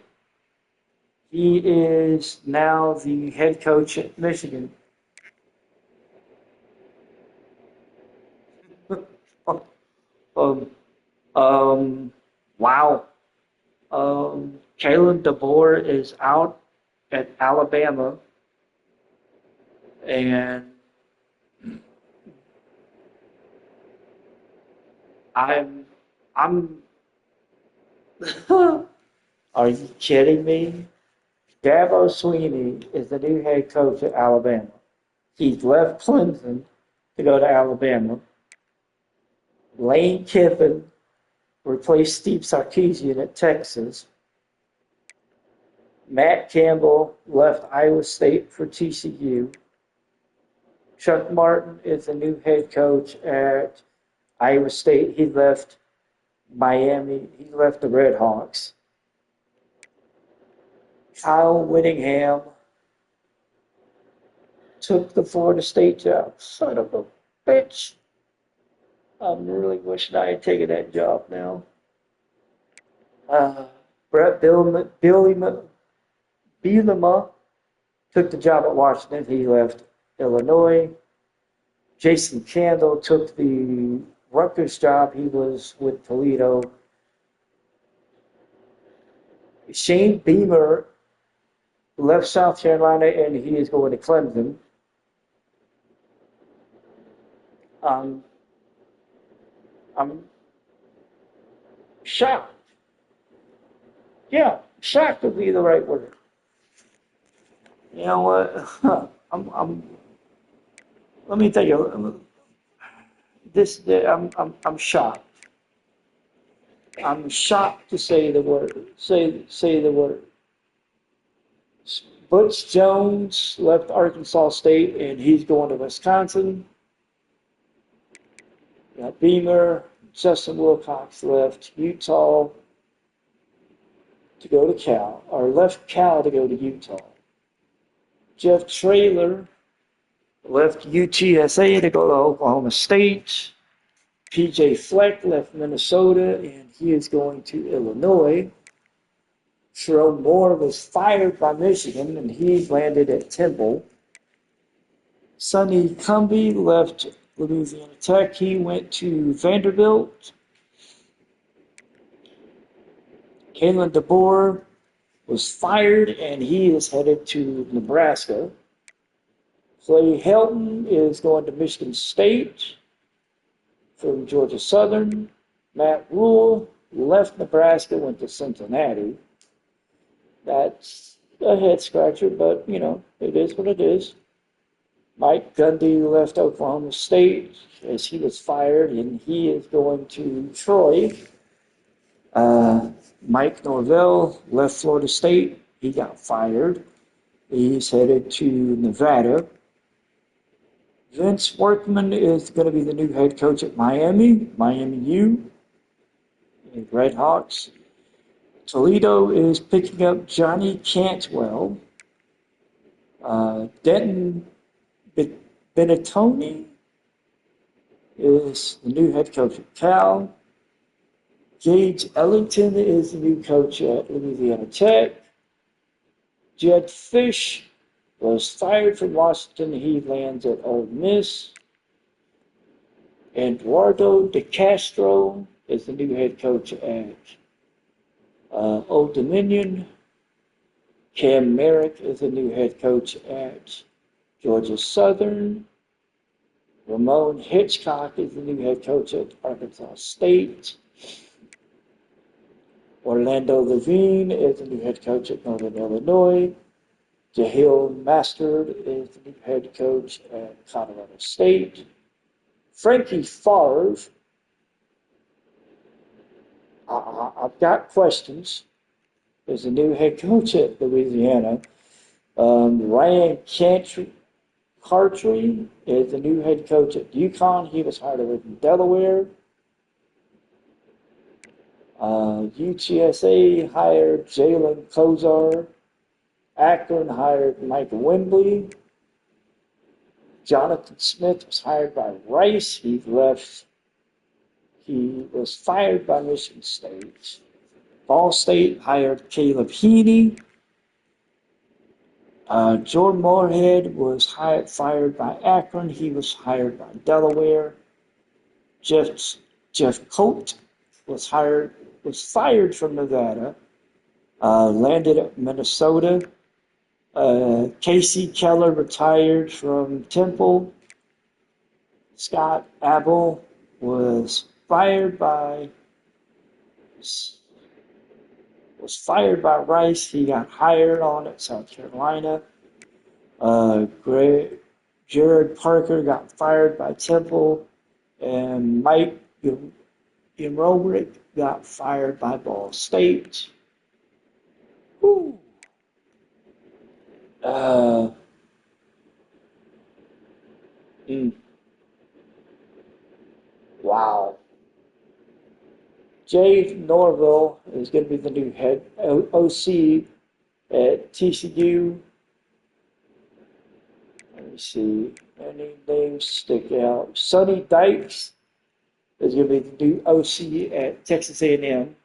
[SPEAKER 1] He is now the head coach at Michigan. Wow. Kalen DeBoer is out at Alabama, and I'm. Are you kidding me? Dabo Sweeney is the new head coach at Alabama. He's left Clemson to go to Alabama. Lane Kiffin replaced Steve Sarkisian at Texas. Matt Campbell left Iowa State for TCU. Chuck Martin is the new head coach at Iowa State. He left Miami. He left the Red Hawks. Kyle Whittingham took the Florida State job. Son of a bitch. I'm really wishing I had taken that job now. Brett Bielema took the job at Washington. He left Illinois. Jason Candle took the Rutgers job. He was with Toledo. Shane Beamer left South Carolina, and he is going to Clemson. I'm shocked. Yeah, shocked would be the right word. You know what? Let me tell you. I'm shocked. I'm shocked to say the word. Say the word. Butch Jones left Arkansas State and he's going to Wisconsin. Got Beamer, Justin Wilcox left Utah to go to Cal, or left Cal to go to Utah. Jeff Traylor left UTSA to go to Oklahoma State. PJ Fleck left Minnesota and he is going to Illinois. Sherrone Moore was fired by Michigan and he landed at Temple. Sonny Cumbie left Louisiana Tech. He went to Vanderbilt. Kalen DeBoer was fired and he is headed to Nebraska. Clay Helton is going to Michigan State from Georgia Southern. Matt Rule left Nebraska, went to Cincinnati. That's a head scratcher, but you know, it is what it is. Mike Gundy left Oklahoma State as he was fired, and he is going to Troy. Mike Norvell left Florida State. He got fired. He's headed to Nevada. Vince Workman is going to be the new head coach at Miami U, and Red Hawks. Toledo is picking up Johnny Cantwell. Denton Benetoni is the new head coach at Cal. Gage Ellington is the new coach at Louisiana Tech. Jed Fish was fired from Washington. He lands at Ole Miss. Eduardo De Castro is the new head coach at Old Dominion. Cam Merrick is the new head coach at Georgia Southern. Ramon Hitchcock is the new head coach at Arkansas State. Orlando Levine is the new head coach at Northern Illinois. Jahil Masterd is the new head coach at Colorado State. Frankie Favre, I've got questions, is the new head coach at Louisiana. Ryan Cartry is the new head coach at UConn. He was hired in Delaware. UTSA hired Jalen Kozar. Akron hired Mike Wembley. Jonathan Smith was hired by Rice. He was fired by Michigan State. Ball State hired Caleb Heaney. Jordan Moorhead was fired by Akron. He was hired by Delaware. Jeff Colt was fired from Nevada. Landed at Minnesota. Casey Keller retired from Temple. Scott Abel was fired by Rice. He got hired on at South Carolina. Jared Parker got fired by Temple, and Mike Imrobrick got fired by Ball State. Whew. Wow. Jay Norville is going to be the new head OC at TCU. Let me see. Any names stick out? Sonny Dykes is going to be the new OC at Texas A&M.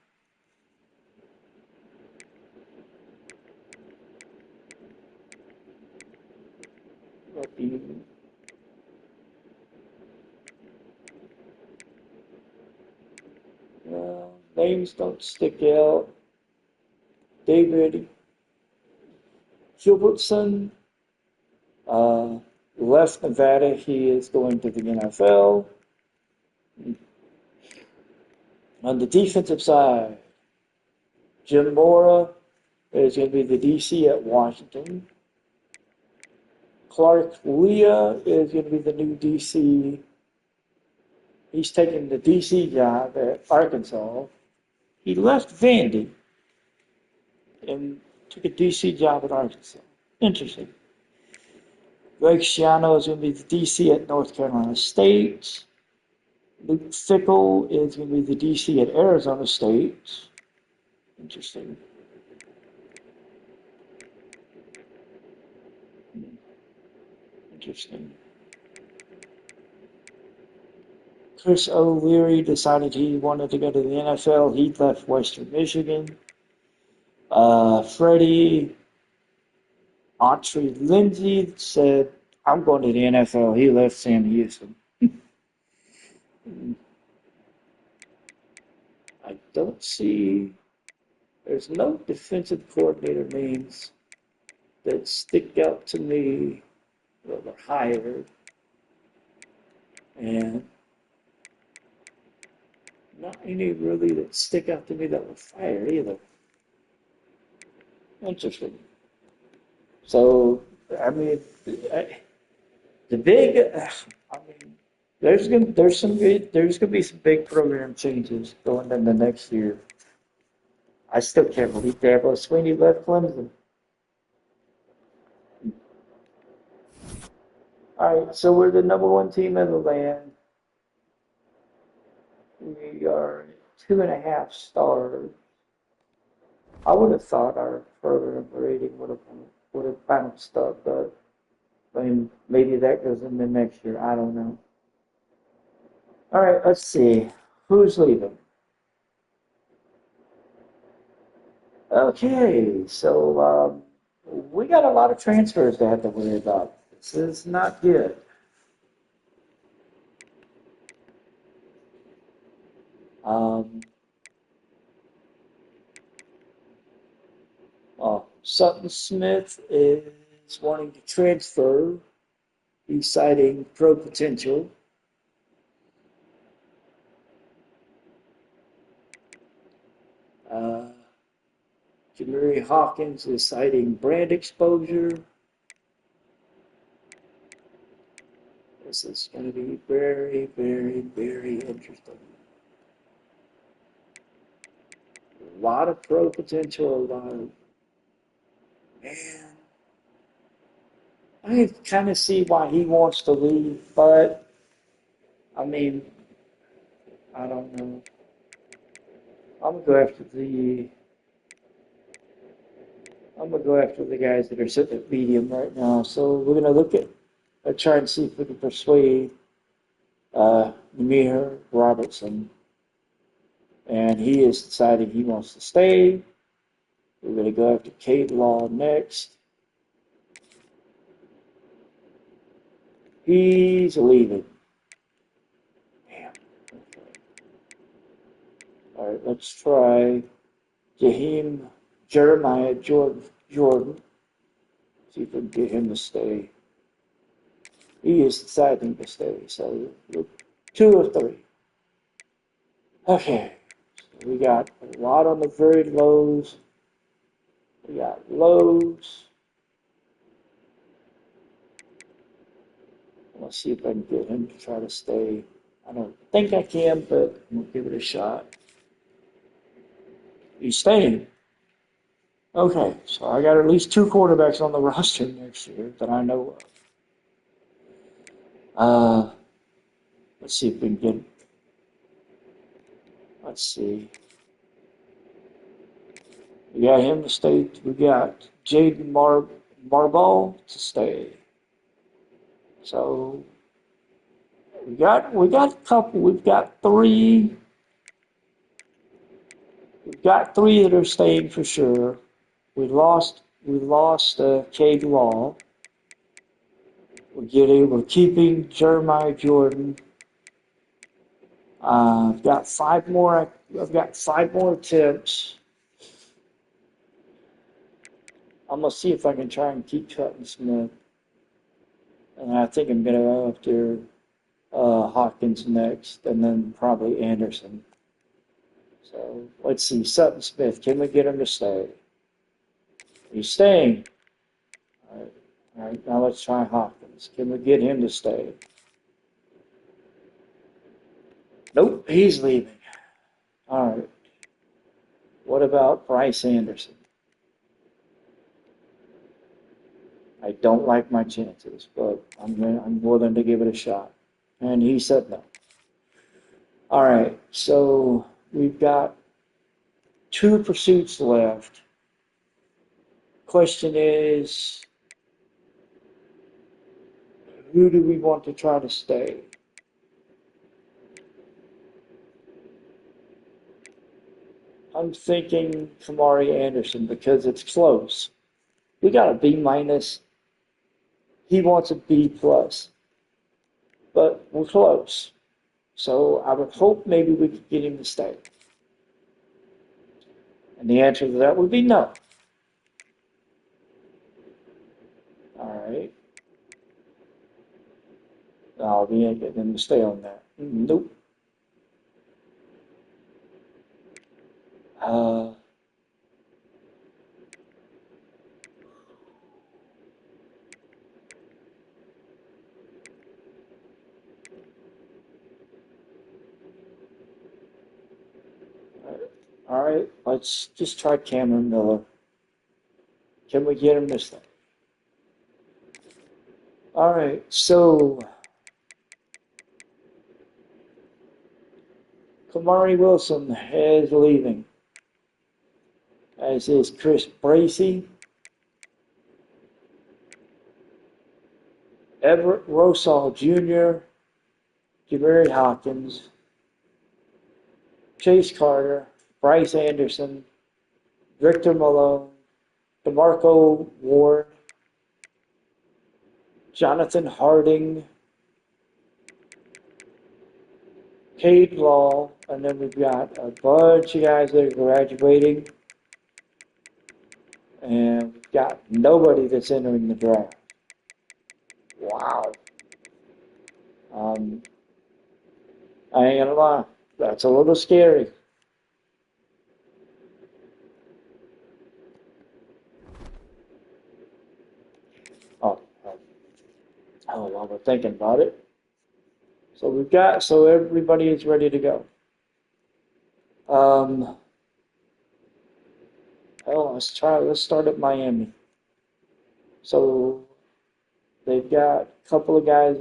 [SPEAKER 1] Names don't stick out. David Gilbertson left Nevada. He is going to the NFL. On the defensive side, Jim Mora is going to be the DC at Washington. Clark Leah is going to be the new DC he's taking the DC job at Arkansas. He left Vandy and took a DC job at Arkansas. Interesting. Greg Schiano is going to be the DC at North Carolina State. Luke Fickle is going to be the DC at Arizona State. Interesting. Interesting. Chris O'Leary decided he wanted to go to the NFL. He left Western Michigan. Freddie Autry Lindsay said, I'm going to the NFL. He left Sam Houston. I don't see, there's no defensive coordinator names that stick out to me that were hired. And not any really that stick out to me that were fired either. Interesting. So, I mean, the big, I mean, there's gonna be some big program changes going into next year. I still can't believe Dabo Swinney left Clemson. All right, so we're the #1 team in the land. We are 2.5 stars. I would have thought our program rating would have bounced up, but I mean, maybe that goes into next year. I don't know. All right, let's see. Who's leaving? Okay, so we got a lot of transfers to have to worry about. This is not good. Sutton Smith is wanting to transfer. He's citing pro potential. Jamari Hawkins is citing brand exposure. This is going to be very, very, very interesting. A lot of pro potential, a lot of, man, I kind of see why he wants to leave, but, I mean, I don't know. I'm going to go after the guys that are sitting at medium right now. So we're going to look at, try and see if we can persuade Namir Robertson. And he is deciding he wants to stay. We're going to go after Cade Law next. He's leaving. Damn. All right, let's try Jeremiah Jordan. See if we can get him to stay. He is deciding to stay. So 2 of 3. Okay. So we got a lot on the very lows. We got lows. Let's see if I can get him to try to stay. I don't think I can, but I'm going to give it a shot. He's staying. Okay, so I got at least 2 quarterbacks on the roster next year that I know of. Let's see if we can get. Let's see. We got him to stay. We got Jaden Marble to stay. So we got a couple. We've got 3. We've got 3 that are staying for sure. We lost Cade Law. We're keeping Jeremiah Jordan. I've got 5 more. I've got 5 more attempts. I'm gonna see if I can try and keep Sutton Smith. And I think I'm gonna go after Hawkins next, and then probably Anderson. So let's see, Sutton Smith. Can we get him to stay? He's staying. All right. Now let's try Hawkins. Can we get him to stay? Nope, he's leaving. All right. What about Bryce Anderson? I don't like my chances, but I'm willing to give it a shot. And he said no. All right, so we've got 2 pursuits left. Question is, who do we want to try to stay? I'm thinking Kamari Anderson because it's close. We got a B minus. He wants a B plus, but we're close. So I would hope maybe we could get him to stay. And the answer to that would be no. All right. No, we ain't getting him to stay on that. Nope. Uh, all right, let's just try Cameron Miller. Can we get him to stay? All right, so Kamari Wilson is leaving, as is Chris Bracey, Everett Rosal Jr., Jamery Hawkins, Chase Carter, Bryce Anderson, Victor Malone, DeMarco Ward, Jonathan Harding, Cade Law, and then we've got a bunch of guys that are graduating, and we've got nobody that's entering the draft. Wow. I ain't gonna lie, that's a little scary. Oh, while we're thinking about it. So everybody is ready to go. Let's start at Miami. So they've got a couple of guys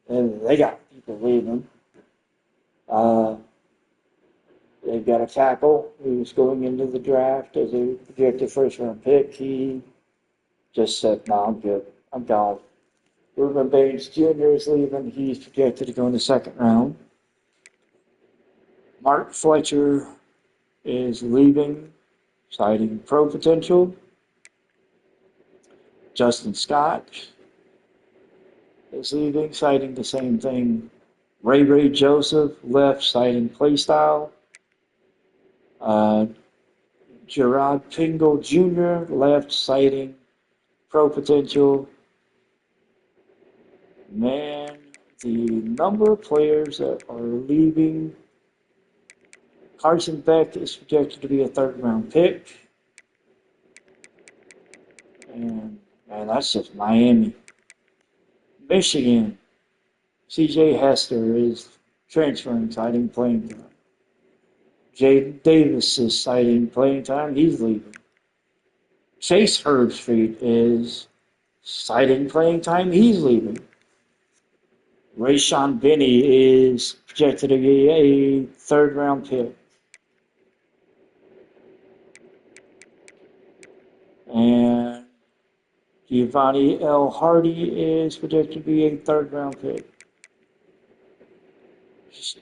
[SPEAKER 1] and they got people leaving. They've got a tackle who's going into the draft as a projected first round pick. He just said, no, I'm good. I'm gone. Ruben Baines Jr. is leaving. He's projected to go in the second round. Mark Fletcher is leaving, citing pro potential. Justin Scott is leaving, citing the same thing. Ray Joseph left, citing play style. Gerard Pingle Jr. left, citing pro potential. Man, the number of players that are leaving. Carson Beck is projected to be a third-round pick. And, man, that's just Miami. Michigan, C.J. Hester is transferring, citing playing time. Jaden Davis is citing playing time. He's leaving. Chase Herbstreit is citing playing time. He's leaving. Rayshon Benny is projected to be a third-round pick. And Giovanni L. Hardy is projected to be a third-round pick. Just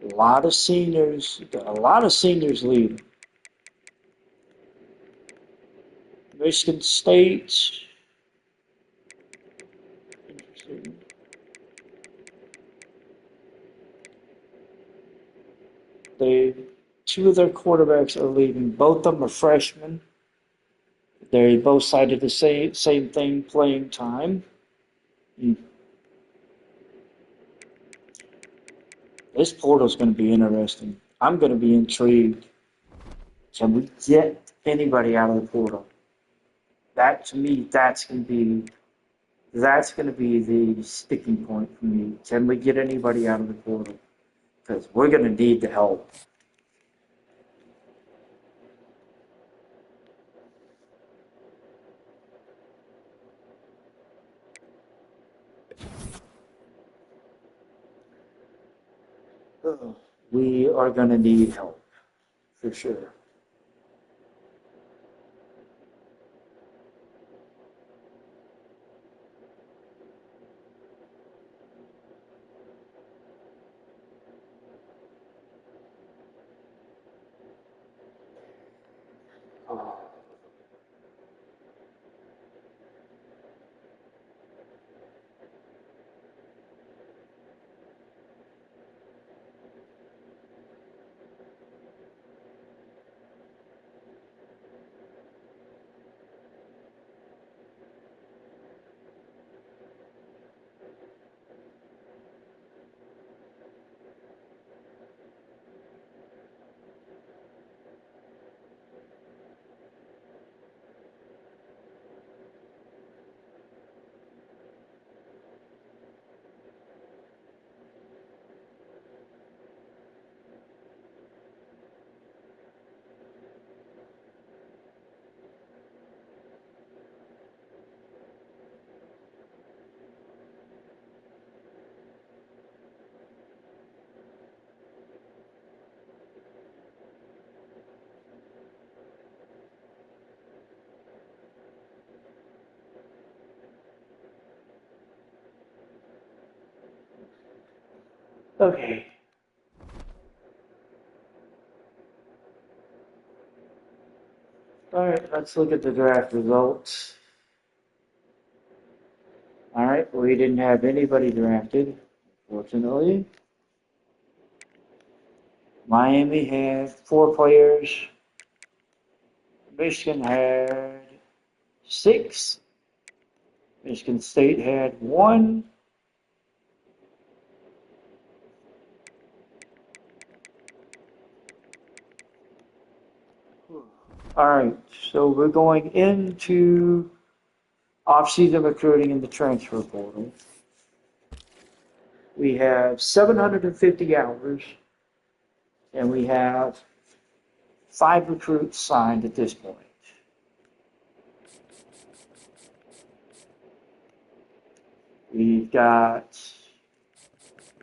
[SPEAKER 1] a lot of seniors leaving. Michigan State. Interesting. Two of their quarterbacks are leaving. Both of them are freshmen. They both cited the same thing, playing time. This portal's going to be interesting. I'm going to be intrigued. Can we get anybody out of the portal? That, to me, that's going to be That's going to be the sticking point for me. Can we get anybody out of the portal? Because we're going to need the help. We are going to need help, for sure. Okay. All right, let's look at the draft results. All right, we didn't have anybody drafted, fortunately. Miami had 4 players. Michigan had 6. Michigan State had 1. All right, so we're going into offseason recruiting in the transfer portal. We have 750 hours, and we have 5 recruits signed at this point. We've got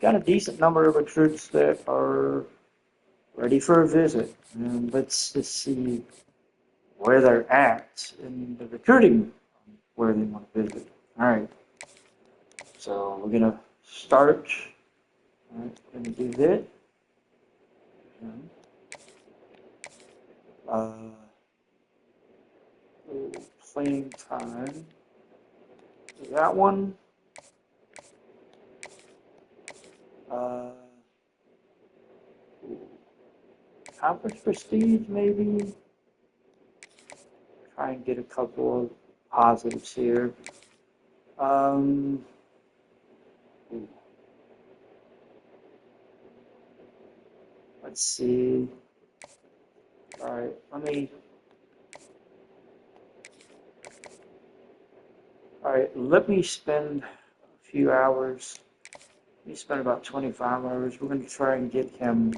[SPEAKER 1] a decent number of recruits that are ready for a visit. And let's just see where they're at in the recruiting, where they want to visit. All right. So we're going to start. All right, going to do this. Playing time. That one. Conference prestige, maybe. Try and get a couple of positives here. Let's see. All right, let me spend a few hours. Let me spend about 25 hours. We're going to try and get him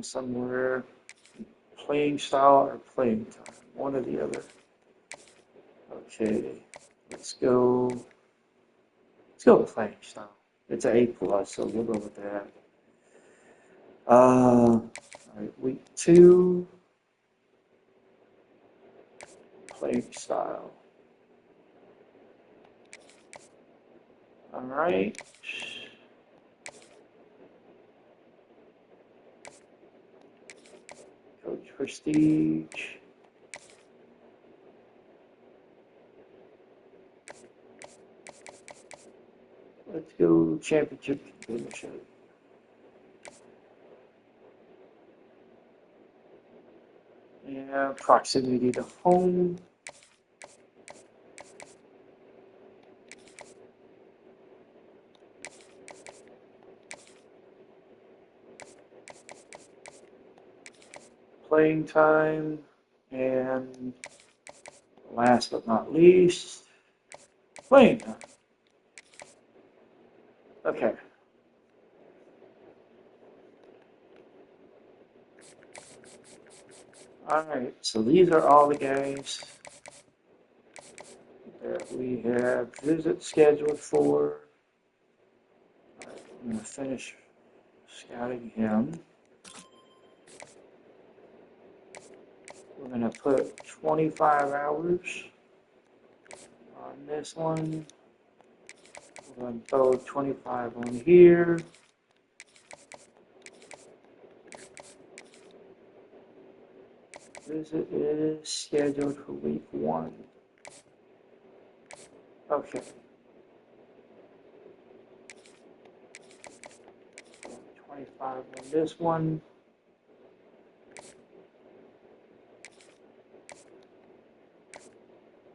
[SPEAKER 1] somewhere. Playing style or playing time, one or the other. Okay, let's go with playing style. It's an A+, so we'll go with that. All right, week 2, playing style. All right. Coach prestige. Let's go championship contendership. Yeah, proximity to home. Playing time, and last but not least, Playing time. Okay. Alright, so these are all the guys that we have visits scheduled for. I'm going to finish scouting him. We're going to put 25 hours on this one. We're going to throw 25 on here. Visit is scheduled for week 1. Okay. 25 on this one.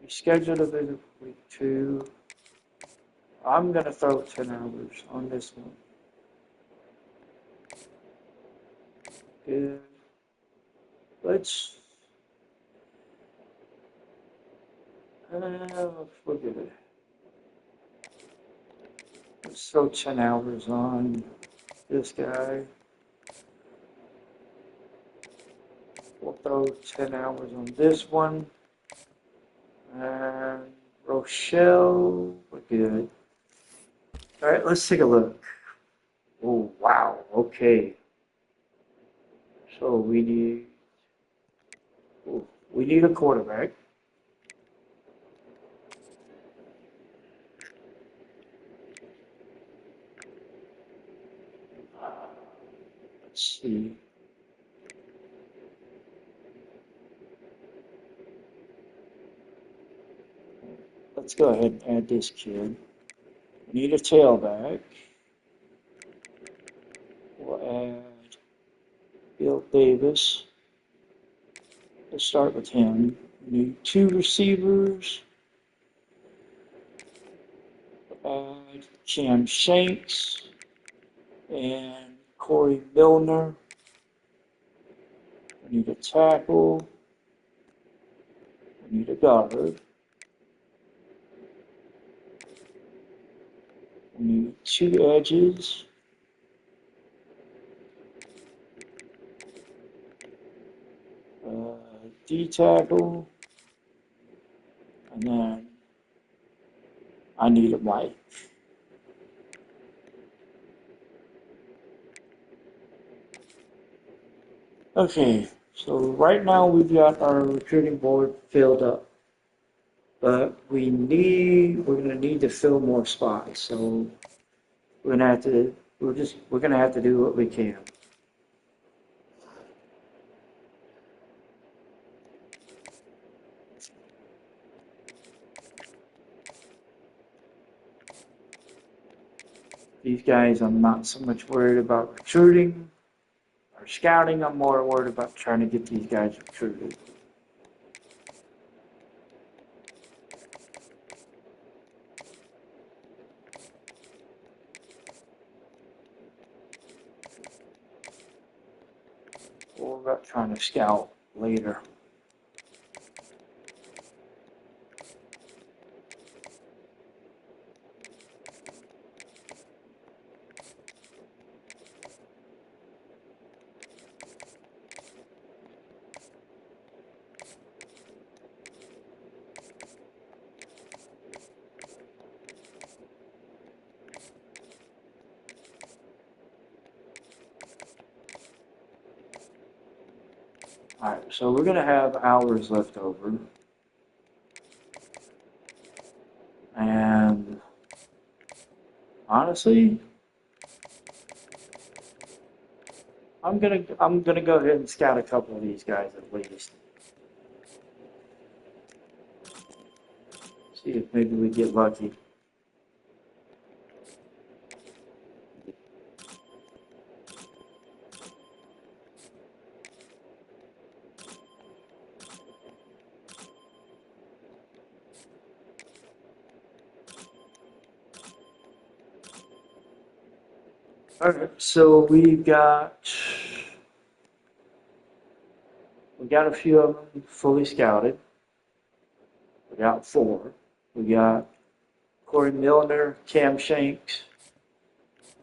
[SPEAKER 1] We scheduled a visit for week 2. I'm going to throw 10 hours on this one. Good. Let's look at it. Let's throw 10 hours on this guy. We'll throw 10 hours on this one. And Rochelle, we're good. All right, let's take a look. Oh, wow, okay. So we need a quarterback. Let's see. Let's go ahead and add this kid. We need a tailback. We'll add Bill Davis. Let's start with him. We need 2 receivers. Add Cam Shanks and Corey Milner. We need a tackle. We need a guard. We need 2 edges. D tackle. And then I need a Mike. Okay, so right now we've got our recruiting board filled up. But we're gonna need to fill more spots. So we're gonna have to do what we can. These guys, I'm not so much worried about recruiting or scouting. I'm more worried about trying to get these guys recruited. Or about trying to scout later. Alright, so we're going to have hours left over. And honestly, I'm gonna go ahead and scout a couple of these guys at least. See if maybe we get lucky. Alright, so we got a few of them fully scouted. We got 4. We got Corey Milner, Cam Shanks,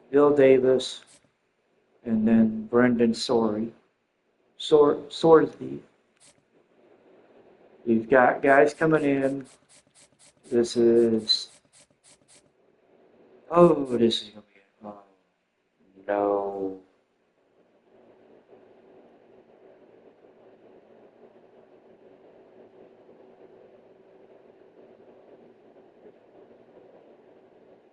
[SPEAKER 1] Bill Davis, and then Brendan Sorsby. You've got guys coming in. This is gonna be no.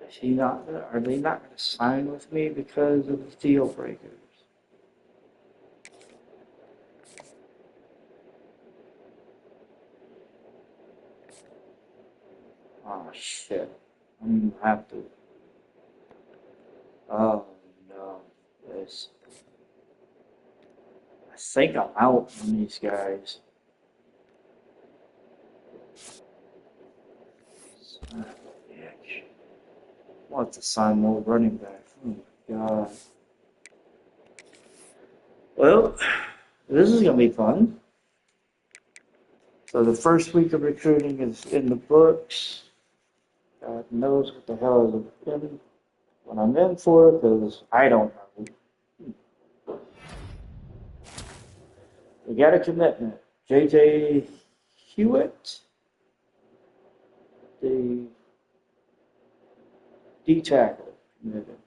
[SPEAKER 1] Is he not? Are they not going to sign with me because of the deal breakers? Oh shit! I'm gonna have to. Oh no! This. I think I'm out on these guys. Son of a bitch. I want to sign more running back. Oh my god. Well, this is gonna be fun. So the first week of recruiting is in the books. God knows what the hell is in when I'm in for it, because I don't know. We got a commitment. JJ Hewitt, the D tackle, committed.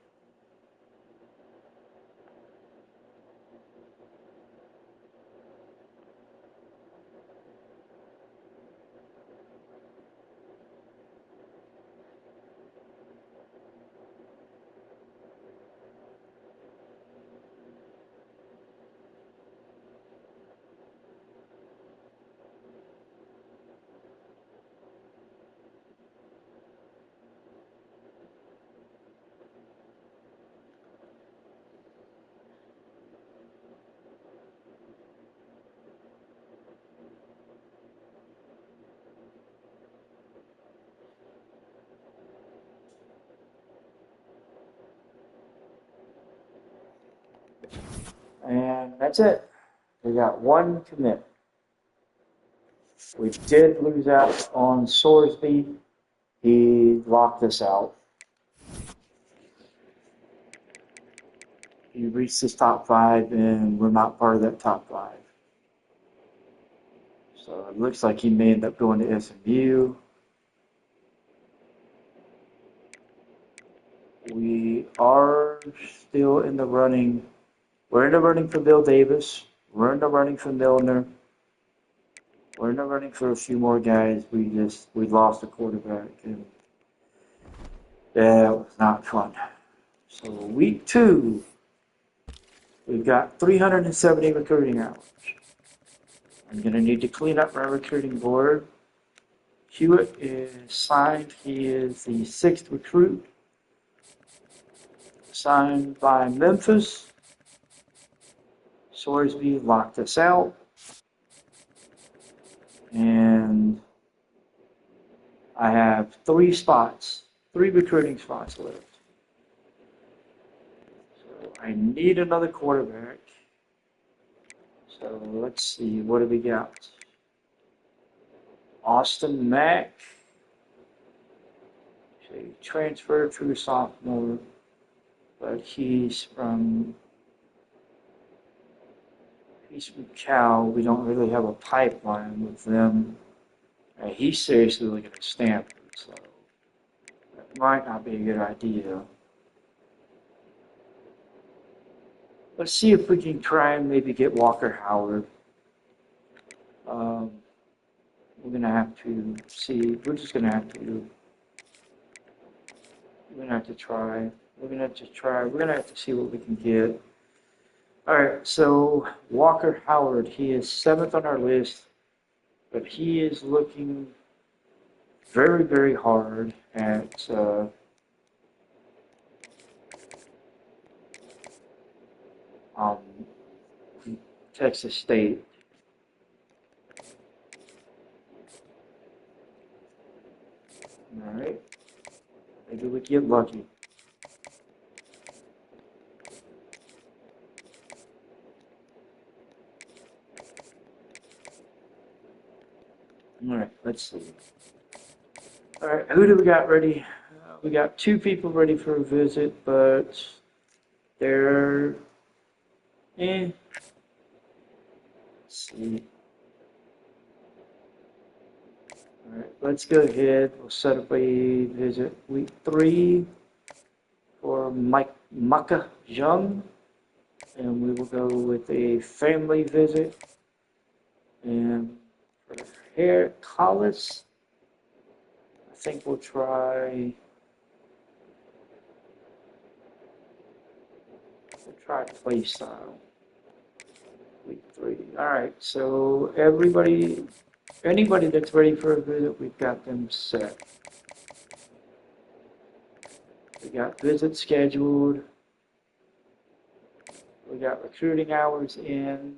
[SPEAKER 1] And that's it. We got one commit. We did lose out on Sorsby. He locked us out. He reached his top 5, and we're not part of that top 5. So it looks like he may end up going to SMU. We are still in the running. We're in the running for Bill Davis. We're in the running for Milner. We're in the running for a few more guys. We lost a quarterback, and that was not fun. So week 2, we've got 370 recruiting hours. I'm going to need to clean up my recruiting board. Hewitt is signed. He is the 6th recruit. Signed by Memphis. Sorsby locked us out. And I have 3 recruiting spots left. So I need another quarterback. So let's see, what do we got? Austin Mack. He transferred to a sophomore, but he's from Cal. We don't really have a pipeline with them. He's seriously looking at Stanford, so that might not be a good idea. Let's see if we can try and maybe get Walker Howard. We're gonna have to see. We're gonna have to try. We're gonna have to see what we can get. All right, so Walker Howard, he is 7th on our list, but he is looking very, very hard at Texas State. All right, maybe we get lucky. All right, let's see. All right, who do we got ready? We got two people ready for a visit, but they're eh. Let's see. All right, let's go ahead. We'll set up a visit week 3 for Mike Maka Jung, and we will go with a family visit. And for hair Collis, I think we'll try play style week 3. All right, so anybody that's ready for a visit, we've got them set. We got visits scheduled. We got recruiting hours in.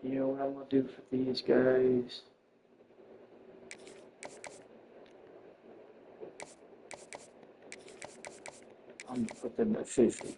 [SPEAKER 1] You know what I'm gonna do for these guys? I'm gonna put them at 50.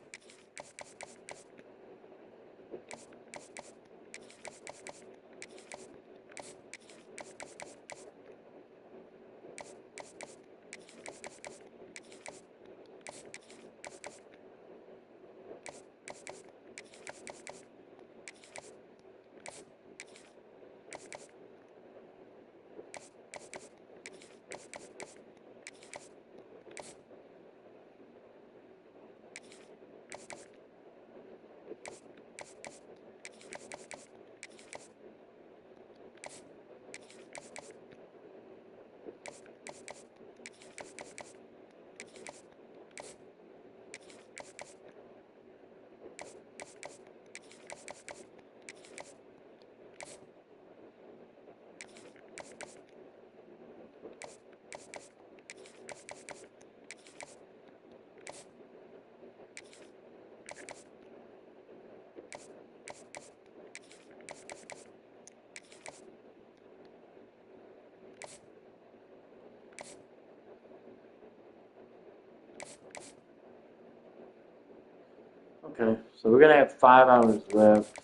[SPEAKER 1] Okay, so we're gonna have 5 hours left.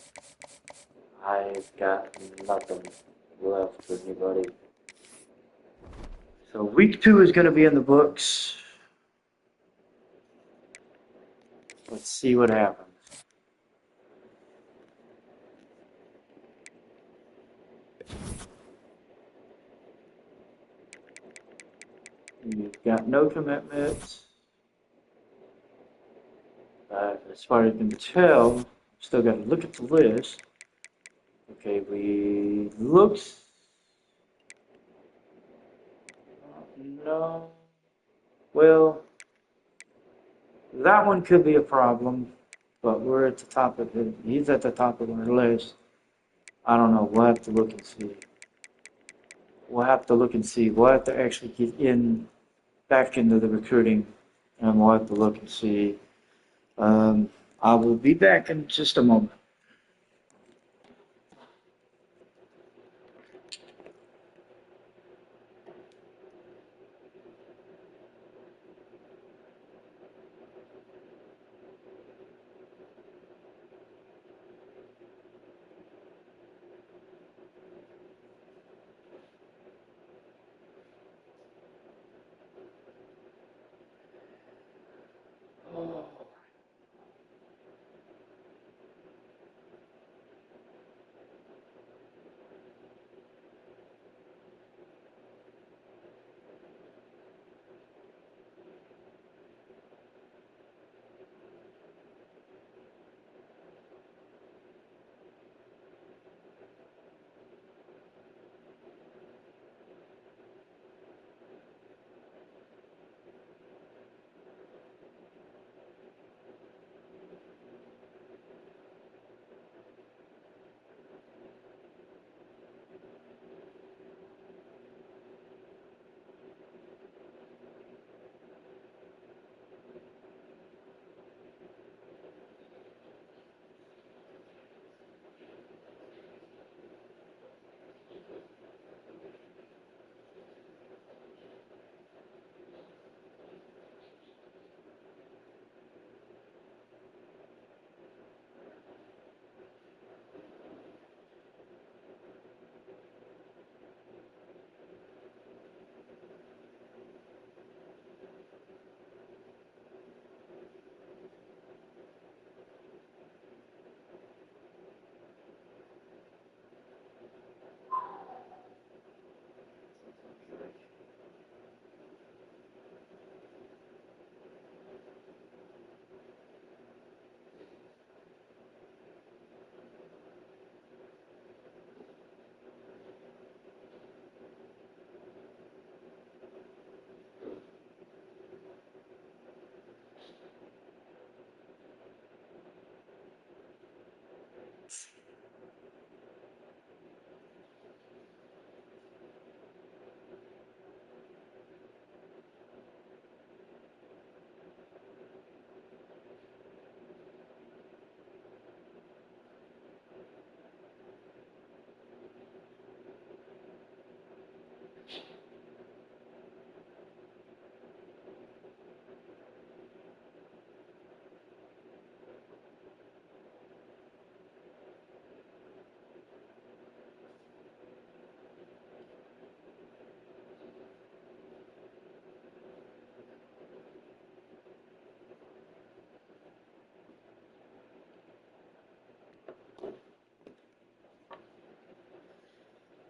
[SPEAKER 1] I've got nothing left for anybody. So week 2 is gonna be in the books. Let's see what happens. You've got no commitments. As far as I can tell, still got to look at the list. Okay, no. Well, that one could be a problem, but we're at the top of it. He's at the top of our list. I don't know. We'll have to look and see. We'll have to actually get back into the recruiting, and we'll have to look and see. I will be back in just a moment.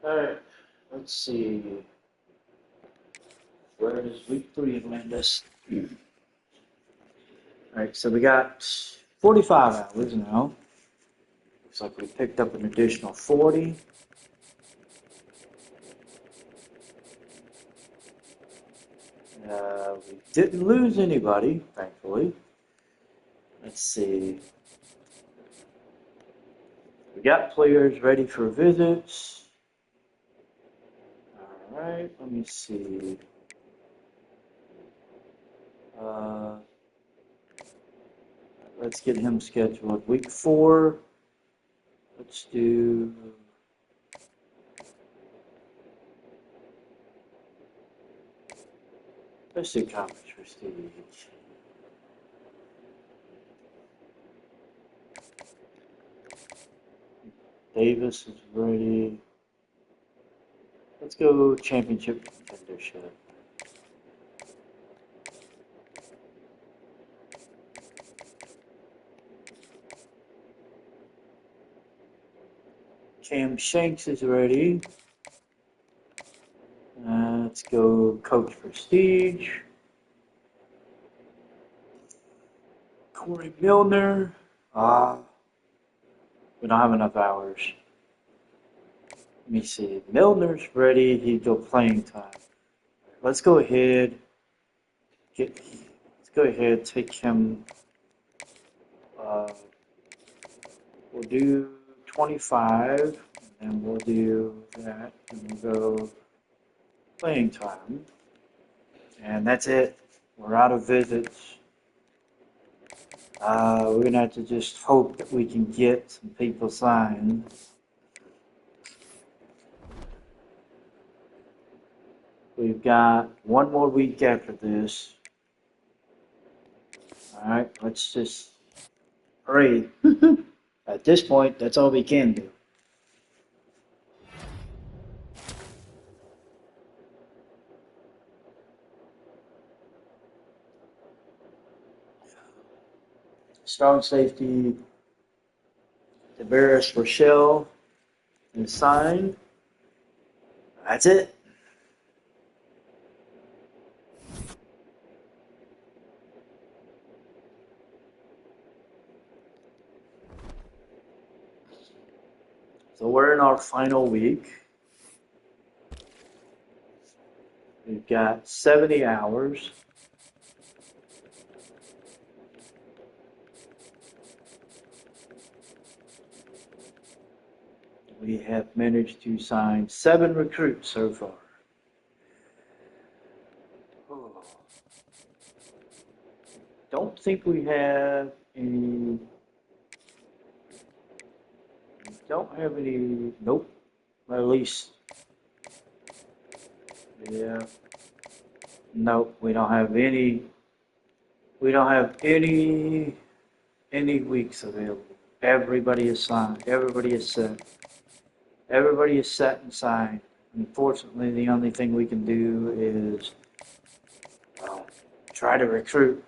[SPEAKER 1] Alright, let's see. Where is week 3 land us? Alright, so we got 45 hours now. Looks like we picked up an additional 40. We didn't lose anybody, thankfully. Let's see. We got players ready for visits. Alright, let me see. Let's get him scheduled. Week 4. Let's do. Let's do conference prestige. Davis is ready. Let's go championship contendership. Cam Shanks is ready. Let's go coach prestige. Corey Milner. We don't have enough hours. Let me see. Milner's ready. He'd go playing time. Let's go ahead. Let's go ahead. Take him. We'll do 25, and we'll do that, and we'll go playing time. And that's it. We're out of visits. We're going to have to just hope that we can get some people signed. We've got one more week after this. All right, let's just pray. At this point, that's all we can do. Strong safety, Tavares Rochelle is signed. That's it. So we're in our final week. We've got 70 hours. We have managed to sign 7 recruits so far. Oh. Don't think we have any. Don't have any. Nope. At least. Yeah. Nope. We don't have any. We don't have any weeks available. Everybody is signed. Everybody is set. Everybody is set and signed. Unfortunately, the only thing we can do is try to recruit,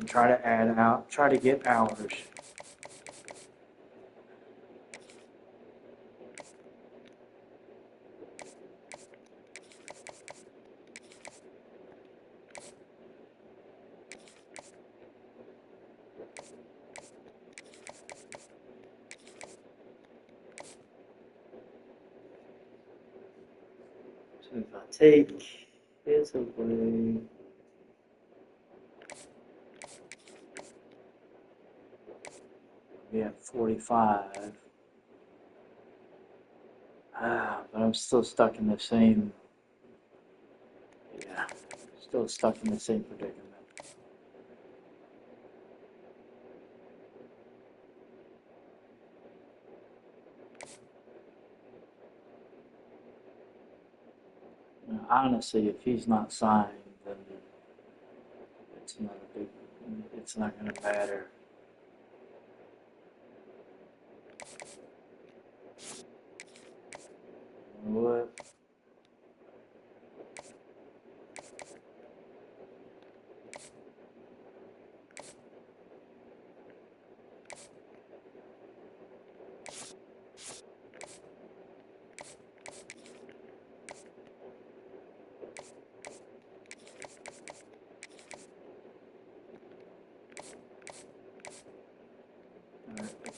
[SPEAKER 1] try to add out, try to get hours. So if I take this away, we have 45. But I'm still stuck in the same, still stuck in the same predicament. Honestly, if he's not signed, then it's not going to matter. What?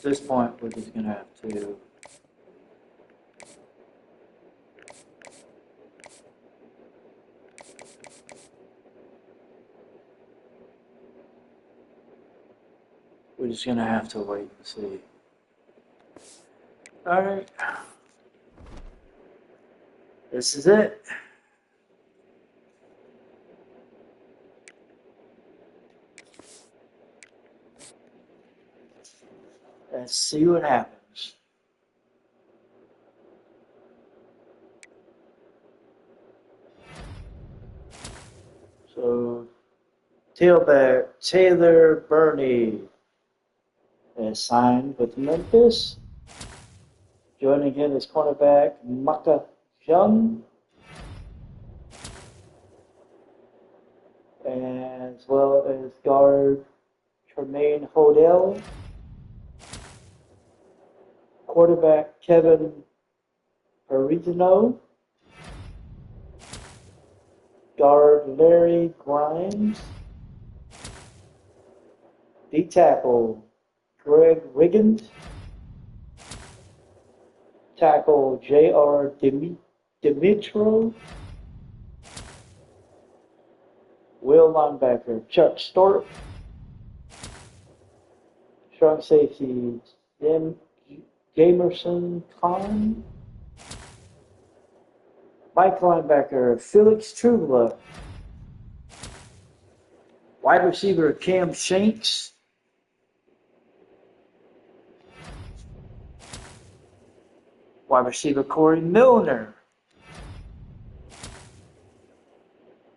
[SPEAKER 1] At this point, we're just gonna have to. We're just gonna have to wait and see. All right. This is it. Let's see what happens. So, tailback Taylor Burney is signed with Memphis. Joining him is cornerback Maka Jung, as well as guard Tremaine Hodell, quarterback Kevin Perigino, guard Larry Grimes, D-tackle Greg Riggins, tackle J.R. Dimitro, will linebacker Chuck Stork, strong safety Jim Jamerson Khan, Mike linebacker Felix Trubla, wide receiver Cam Shanks, wide receiver Corey Milner,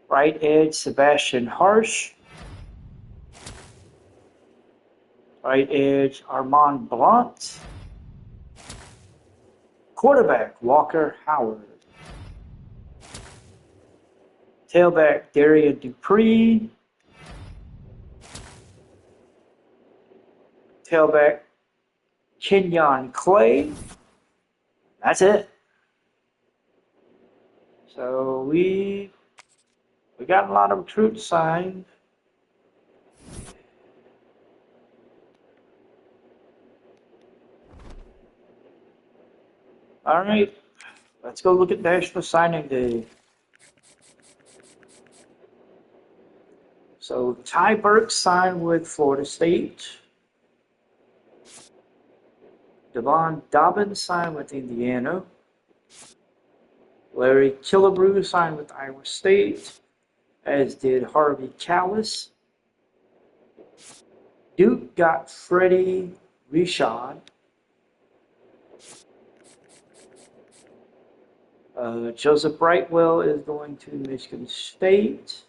[SPEAKER 1] right edge Sebastian Harsh, right edge Armand Blunt, quarterback Walker Howard, tailback Darian Dupree, tailback Kenyon Clay. That's it. So we got a lot of recruits signed. All right, let's go look at National Signing Day. So Ty Burke signed with Florida State. Devon Dobbins signed with Indiana. Larry Killebrew signed with Iowa State, as did Harvey Callis. Duke got Freddie Rishad. Joseph Brightwell is going to Michigan State.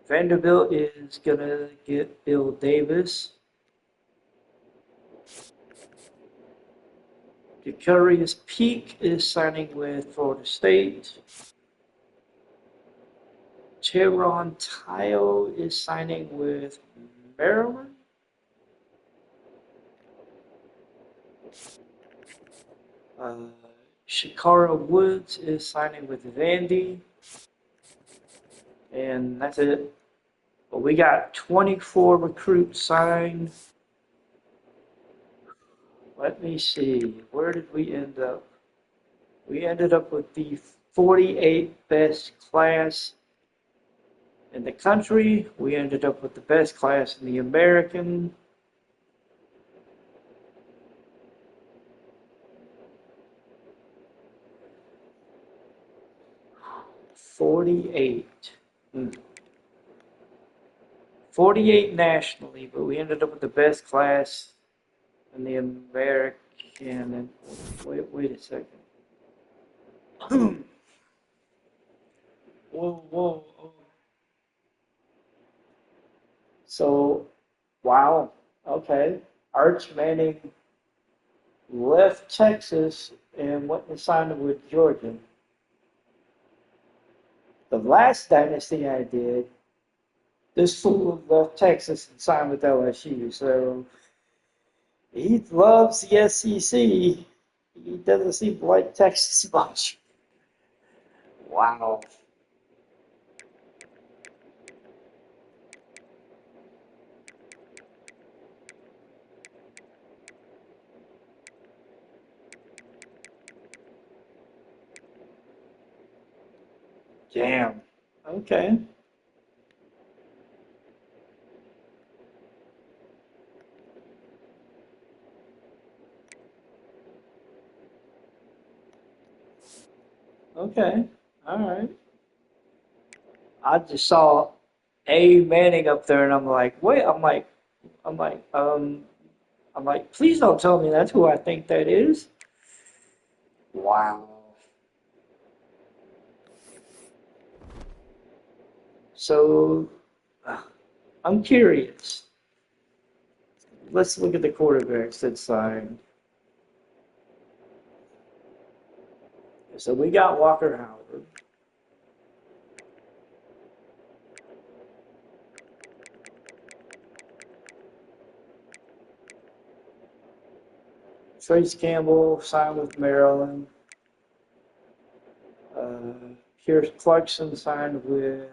[SPEAKER 1] Vanderbilt is going to get Bill Davis. Jacarius Peak is signing with Florida State. Teron Tile is signing with Maryland. Shakara Woods is signing with Vandy. And that's it. But we got 24 recruits signed. Let me see. Where did we end up? We ended up with the 48th best class in the country. We ended up with the best class in the American. '48. 48 nationally, but we ended up with the best class in the American. And wait a second. Whoa. So, wow. Okay. Arch Manning left Texas and went and signed with Georgia. The last dynasty I did, this fool left Texas and signed with LSU. So he loves the SEC. He doesn't seem to like Texas much. Wow. Damn. Okay. Okay. All right. I just saw A Manning up there, and I'm like, wait. I'm like, I'm like, please don't tell me that's who I think that is. Wow. So I'm curious. Let's look at the quarterbacks that signed. So we got Walker Howard. Trace Campbell signed with Maryland. Pierce Clarkson signed with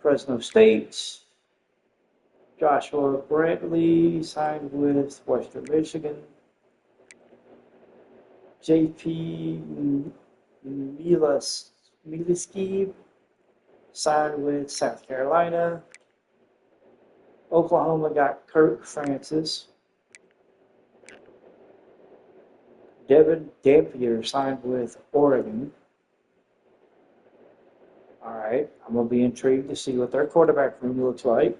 [SPEAKER 1] Fresno State. Joshua Brantley signed with Western Michigan. JP Mileski signed with South Carolina. Oklahoma got Kirk Francis. Devin Dampier signed with Oregon. All right, I'm going to be intrigued to see what their quarterback room looks like.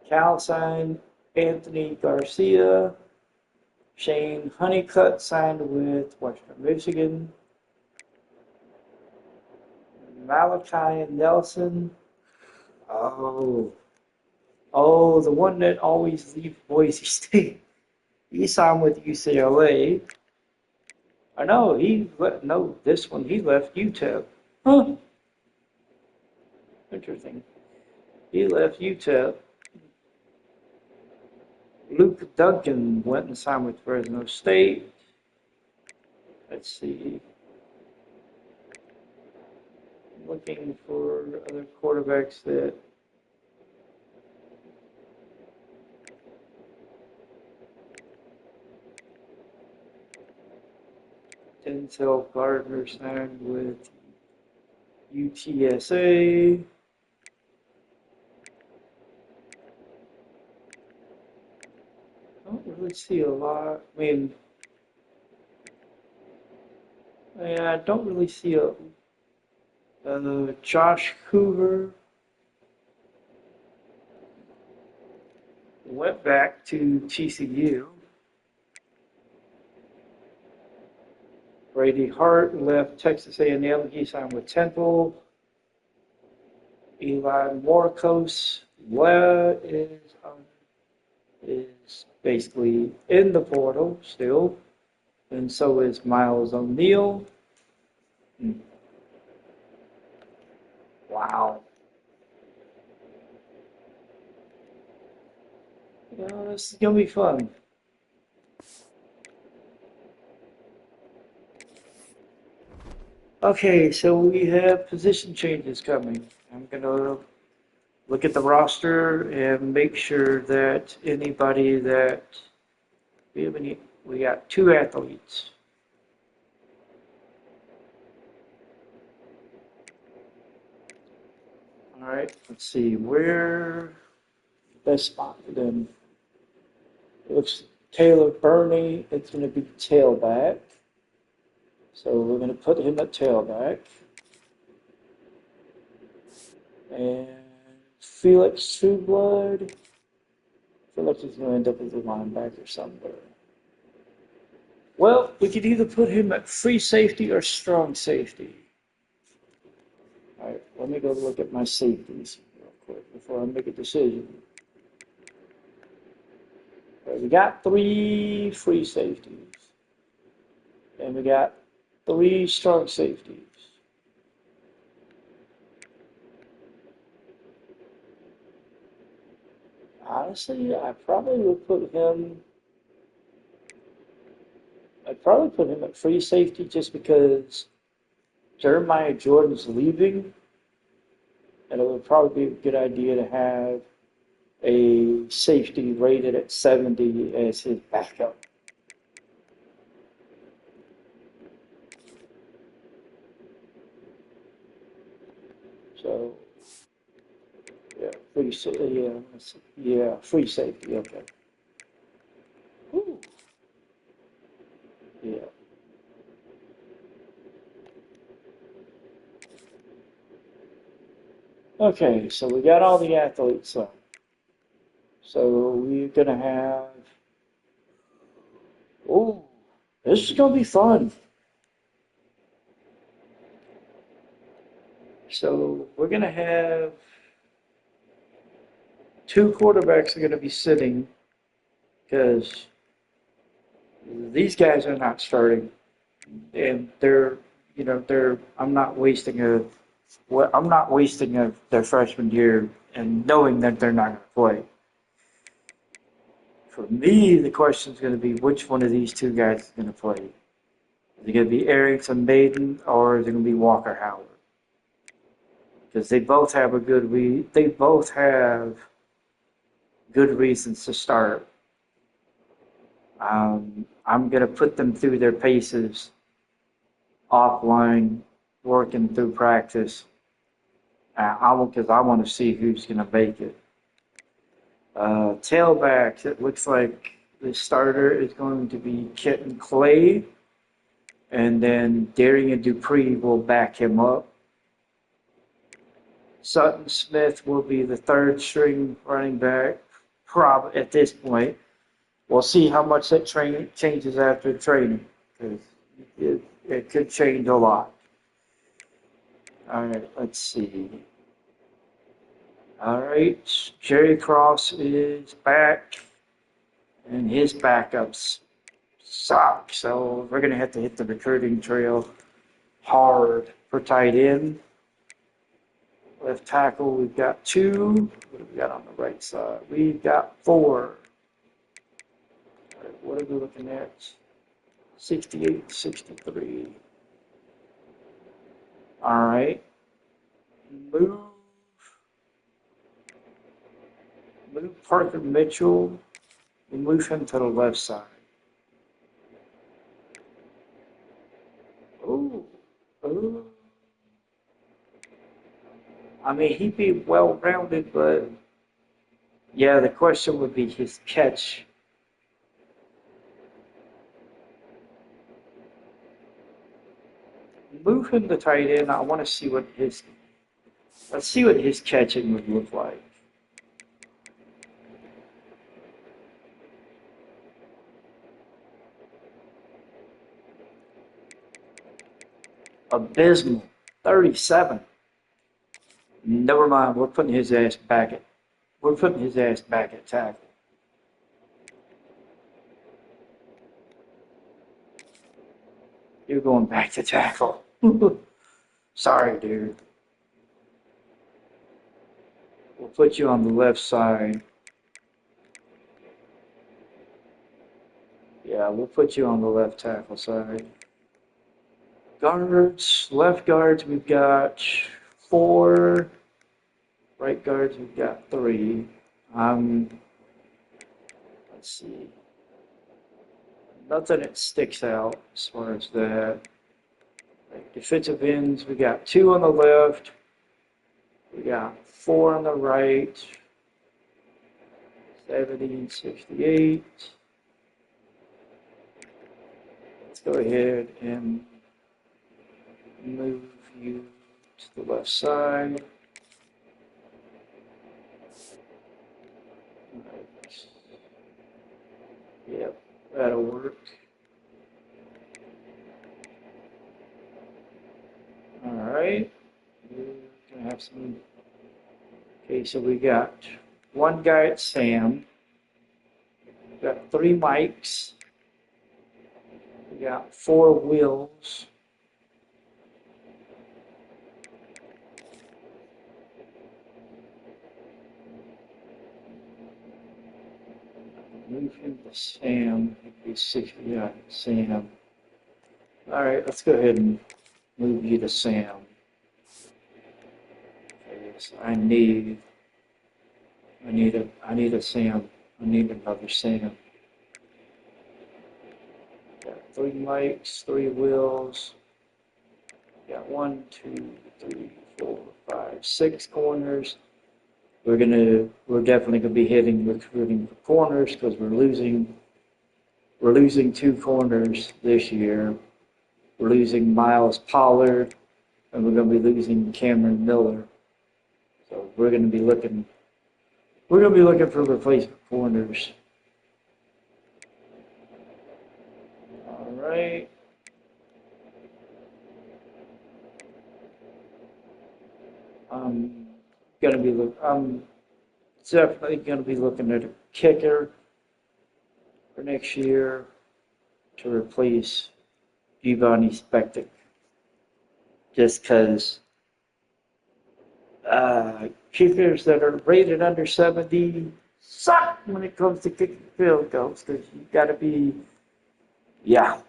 [SPEAKER 1] Cal signed Anthony Garcia. Shane Honeycutt signed with Western Michigan. Malachi Nelson. Oh, the one that always leaves Boise State. He signed with UCLA. I know this one he left UTEP. Huh? Interesting. He left UTEP. Luke Duncan went and signed with Fresno State. Let's see. I'm looking for other quarterbacks that. Denzel Gardner signed with UTSA. I don't really see a lot. I don't really see a Josh Hoover went back to TCU. Brady Hart left Texas A&M. He signed with Temple. Eli Morcos is basically in the portal still, and so is Miles O'Neill. Wow. This is gonna be fun. Okay, so we have position changes coming. I'm gonna look at the roster and make sure that anybody that we got 2 athletes. All right, let's see where best spot for them. It looks Taylor Burney. It's going to be tailback. So we're going to put him at tailback. And Felix Trueblood. Felix is going to end up as a linebacker somewhere. Well, we could either put him at free safety or strong safety. All right, let me go look at my safeties real quick before I make a decision. All right, we got 3 free safeties. And we got 3 strong safeties. Honestly, I'd probably put him at free safety just because Jeremiah Jordan's leaving, and it would probably be a good idea to have a safety rated at 70 as his backup. So, yeah, free safety, okay. Ooh, yeah. Okay, so we got all the athletes up. So we're gonna have, oh, this is gonna be fun. So we're gonna have two quarterbacks are gonna be sitting because these guys are not starting, and I'm not wasting their freshman year and knowing that they're not going to play. For me, the question is going to be which one of these two guys is going to play. Is it going to be Erickson Maiden or is it going to be Walker Howard? Because they both have good reasons to start. I'm going to put them through their paces offline, working through practice. Because I want to see who's going to make it. Tailbacks, it looks like the starter is going to be Kitten Clay, and then Darian Dupree will back him up. Sutton Smith will be the third string running back, probably at this point. We'll see how much that changes after training, because it could change a lot. All right, let's see. All right, Jerry Cross is back, and his backups suck. So we're going to have to hit the recruiting trail hard for tight end. Left tackle, we've got 2. What have we got on the right side? We've got 4. All right, what are we looking at? 68, 63. All right. Move Parker Mitchell. We move him to the left side. Ooh. I mean, he'd be well-rounded, but yeah, the question would be his catch. Move him to tight end. I want to see let's see what his catching would look like. Abysmal, 37. Never mind. We're putting his ass back at tackle. You're going back to tackle. Sorry, dude. We'll put you on the left side. Yeah, we'll put you on the left tackle side. Guards, left guards, we've got 4. Right guards, we've got 3. Let's see. Nothing that sticks out as far as that. Like defensive ends, we got 2 on the left. We got 4 on the right. 70, 68. Let's go ahead and move you to the left side. Yep, that'll work. All right. We're gonna have some. Okay, so we got 1 guy at Sam. We got 3 mics. We got 4 wheels. Move him to Sam. He's 60. Yeah, Sam. All right, let's go ahead and move you to Sam. Okay, so I need I need a Sam. I need another Sam. Got 3 mics, 3 wheels. Got 1, 2, 3, 4, 5, 6 corners. We're definitely gonna be hitting recruiting for corners because we're losing 2 corners this year. We're losing Miles Pollard, and we're gonna be losing Cameron Miller. So we're gonna be looking for replacement corners. All right. I'm definitely gonna be looking at a kicker for next year to replace Giovanni Spectic, just because kickers that are rated under 70 suck when it comes to kicking field goals, because you've got to be, yeah,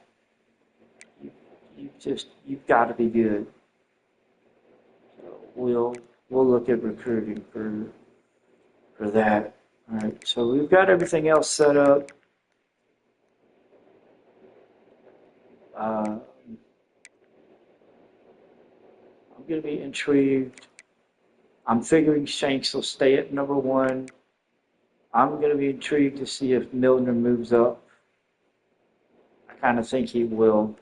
[SPEAKER 1] you've got to be good. So we'll look at recruiting for that. All right, so we've got everything else set up. I'm going to be intrigued. I'm figuring Shanks will stay at number 1. I'm going to be intrigued to see if Milner moves up. I kind of think he will.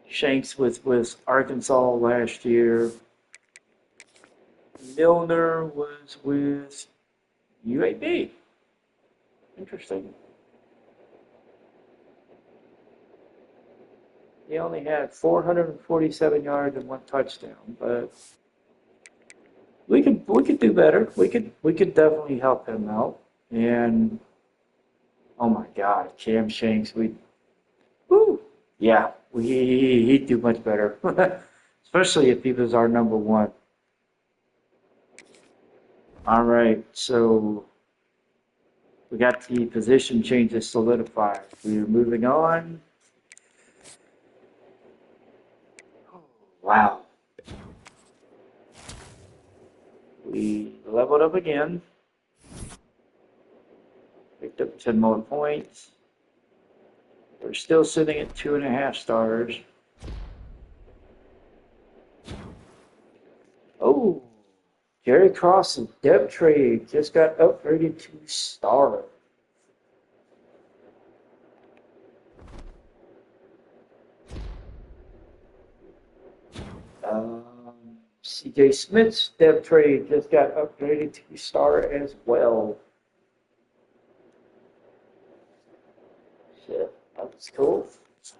[SPEAKER 1] Shanks with Arkansas last year. Milner was with UAB. Interesting. He only had 447 yards and 1 touchdown, but we could do better. We could definitely help him out. And oh my God, Cam Shanks, he'd do much better, especially if he was our number 1. All right, so we got the position changes solidified. We're moving on. Wow. We leveled up again. Picked up 10 more points. We're still sitting at 2.5 stars. Oh, Jerry Cross's depth trade just got upgraded to star. CJ Smith's depth trade just got upgraded to star as well. Shit, that's cool.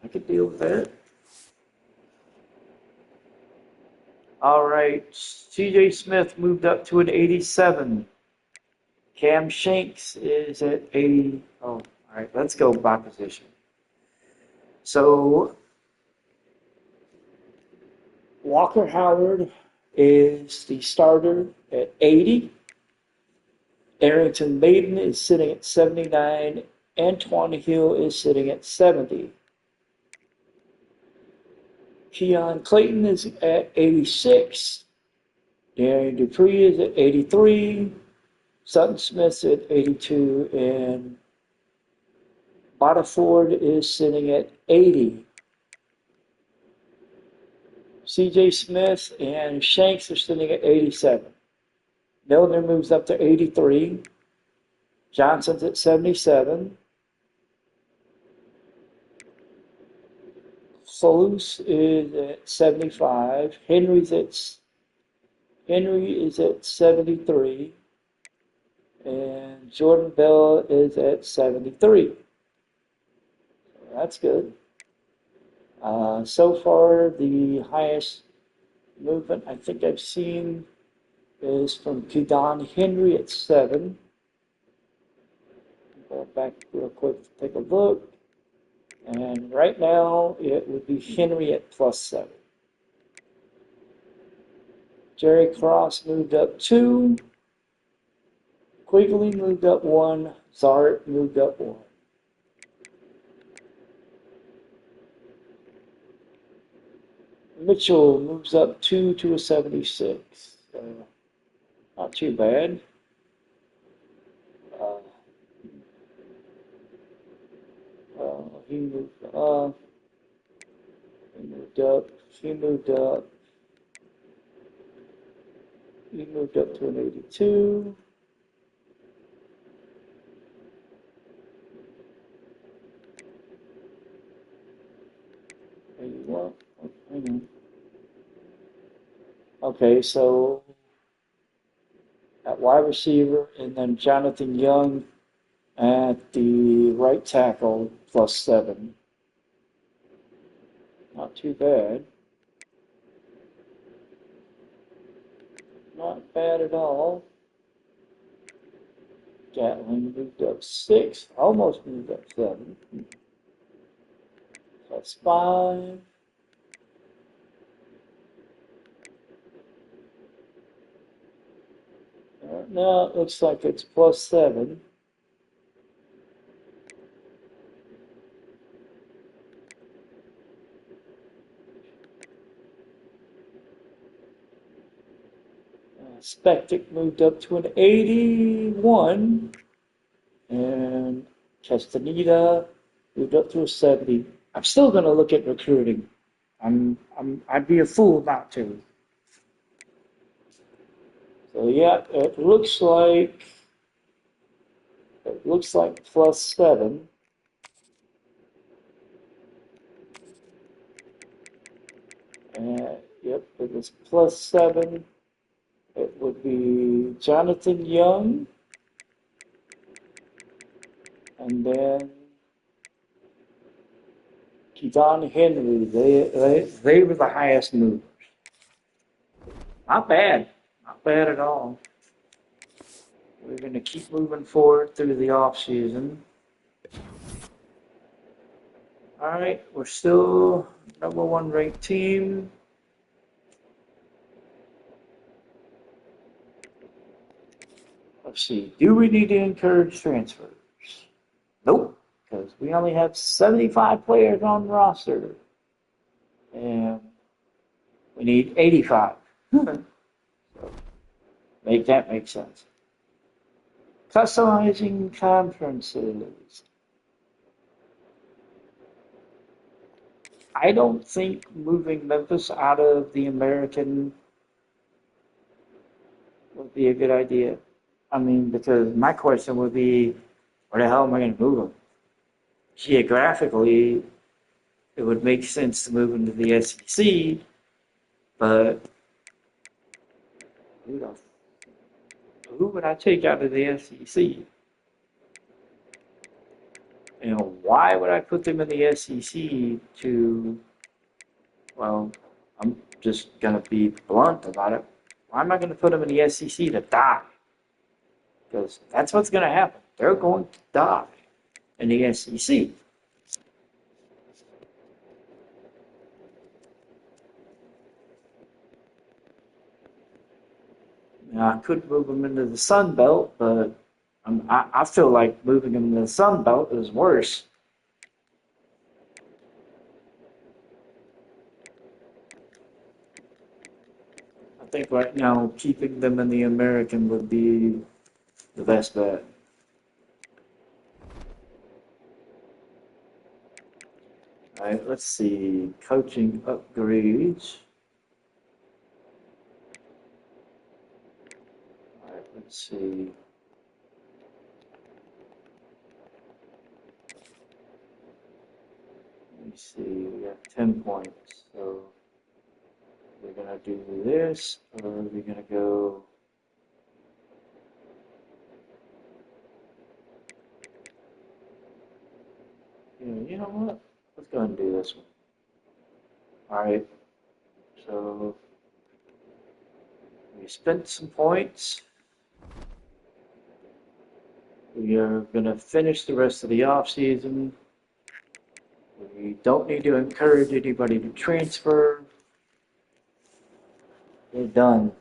[SPEAKER 1] I could deal with that. All right, CJ Smith moved up to an 87. Cam Shanks is at 80. Oh, all right, let's go by position. So Walker Howard is the starter at 80. Arrington Maiden is sitting at 79. Antoine Hill is sitting at 70. Keon Clayton is at 86. Darian Dupree is at 83. Sutton Smith's at 82. And Bottaford is sitting at 80. CJ Smith and Shanks are sitting at 87. Milner moves up to 83. Johnson's at 77. Solus is at 75. Henry is at 73. And Jordan Bell is at 73. That's good. So far, the highest movement I think I've seen is from Kedan Henry at 7. Go back real quick to take a look. And right now, it would be Henry at +7. Jerry Cross moved up 2. Quigley moved up 1. Zart moved up 1. Mitchell moves up 2 to a 76. Not too bad. He moved up. He moved up. He moved up. He moved up to an 82. Well, hang on. Okay, so at wide receiver, and then Jonathan Young at the right tackle, +7. Not too bad. Not bad at all. Gatling moved up 6, almost moved up 7. That's 5. Now it looks like it's +7. Spectic moved up to an 81, and Castaneda moved up to a 70. I'm still going to look at recruiting. I'd be a fool not to. So yeah, it looks like +7. And yep, it was +7. It would be Jonathan Young, and then Keaton Henry. They were the highest movers. Not bad. Not bad at all. We're going to keep moving forward through the off season. All right, we're still #1 ranked team. Let's see. Do we need to encourage transfers? Nope, because we only have 75 players on the roster, and we need 85. So make that make sense. Customizing conferences. I don't think moving Memphis out of the American would be a good idea. I mean, because my question would be, where the hell am I going to move them? Geographically, it would make sense to move them to the SEC, but who would I take out of the SEC? You know, why would I put them in the SEC to, well, I'm just going to be blunt about it. Why am I going to put them in the SEC to die? Because that's what's going to happen. They're going to die in the SEC. Now, I could move them into the Sun Belt, but I feel like moving them to the Sun Belt is worse. I think right now keeping them in the American would be the best bet. All right, let's see. Coaching upgrades. All right, let's see. Let me see. We got 10 points. So we're going to do this, or are we going to go... You know what? Let's go ahead and do this one. All right. So we spent some points. We are going to finish the rest of the off season. We don't need to encourage anybody to transfer. We're done.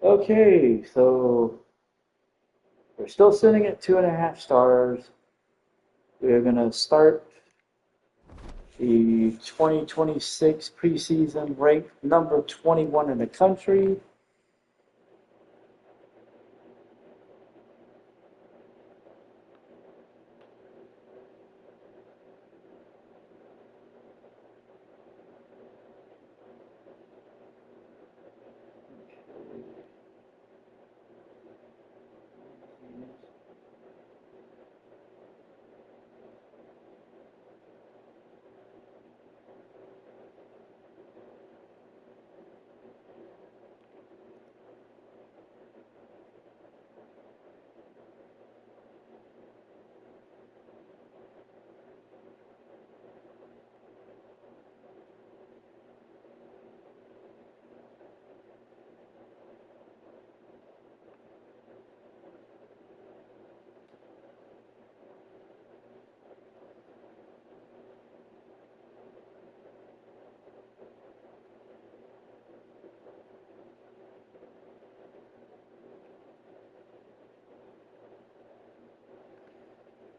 [SPEAKER 1] Okay, so we're still sitting at 2.5 stars. We're going to start the 2026 preseason ranked number 21 in the country.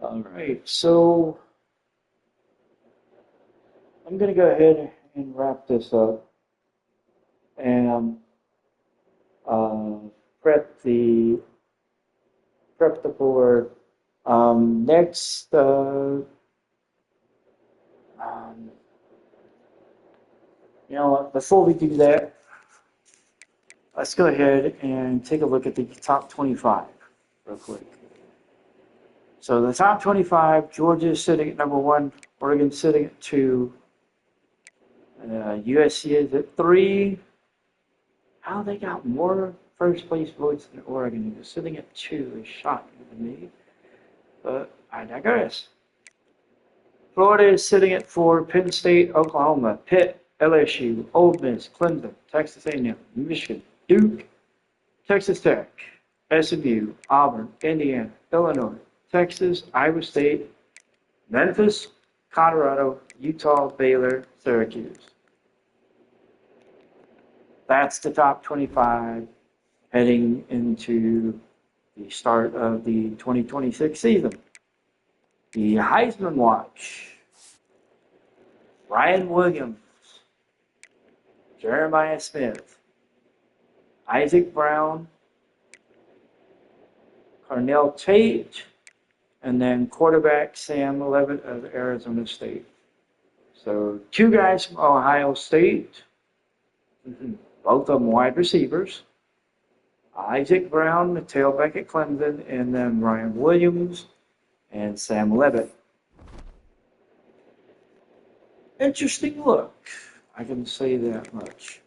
[SPEAKER 1] All right, so I'm going to go ahead and wrap this up and uh, prep the board. Next, you know what? Before we do that, let's go ahead and take a look at the top 25 real quick. So the top 25, Georgia is sitting at number 1, Oregon sitting at 2, USC is at 3. How they got more first place votes than Oregon? They're sitting at 2 is shocking to me, but I digress. Florida is sitting at 4, Penn State, Oklahoma, Pitt, LSU, Ole Miss, Clemson, Texas A&M, Michigan, Duke, Texas Tech, SMU, Auburn, Indiana, Illinois, Texas, Iowa State, Memphis, Colorado, Utah, Baylor, Syracuse. That's the top 25 heading into the start of the 2026 season. The Heisman Watch. Ryan Williams, Jeremiah Smith, Isaac Brown, Cornell Tate, and then quarterback Sam Levitt of Arizona State. So 2 guys from Ohio State, both of them wide receivers. Isaac Brown, the tailback at Clemson, and then Ryan Williams and Sam Levitt. Interesting look, I can say that much.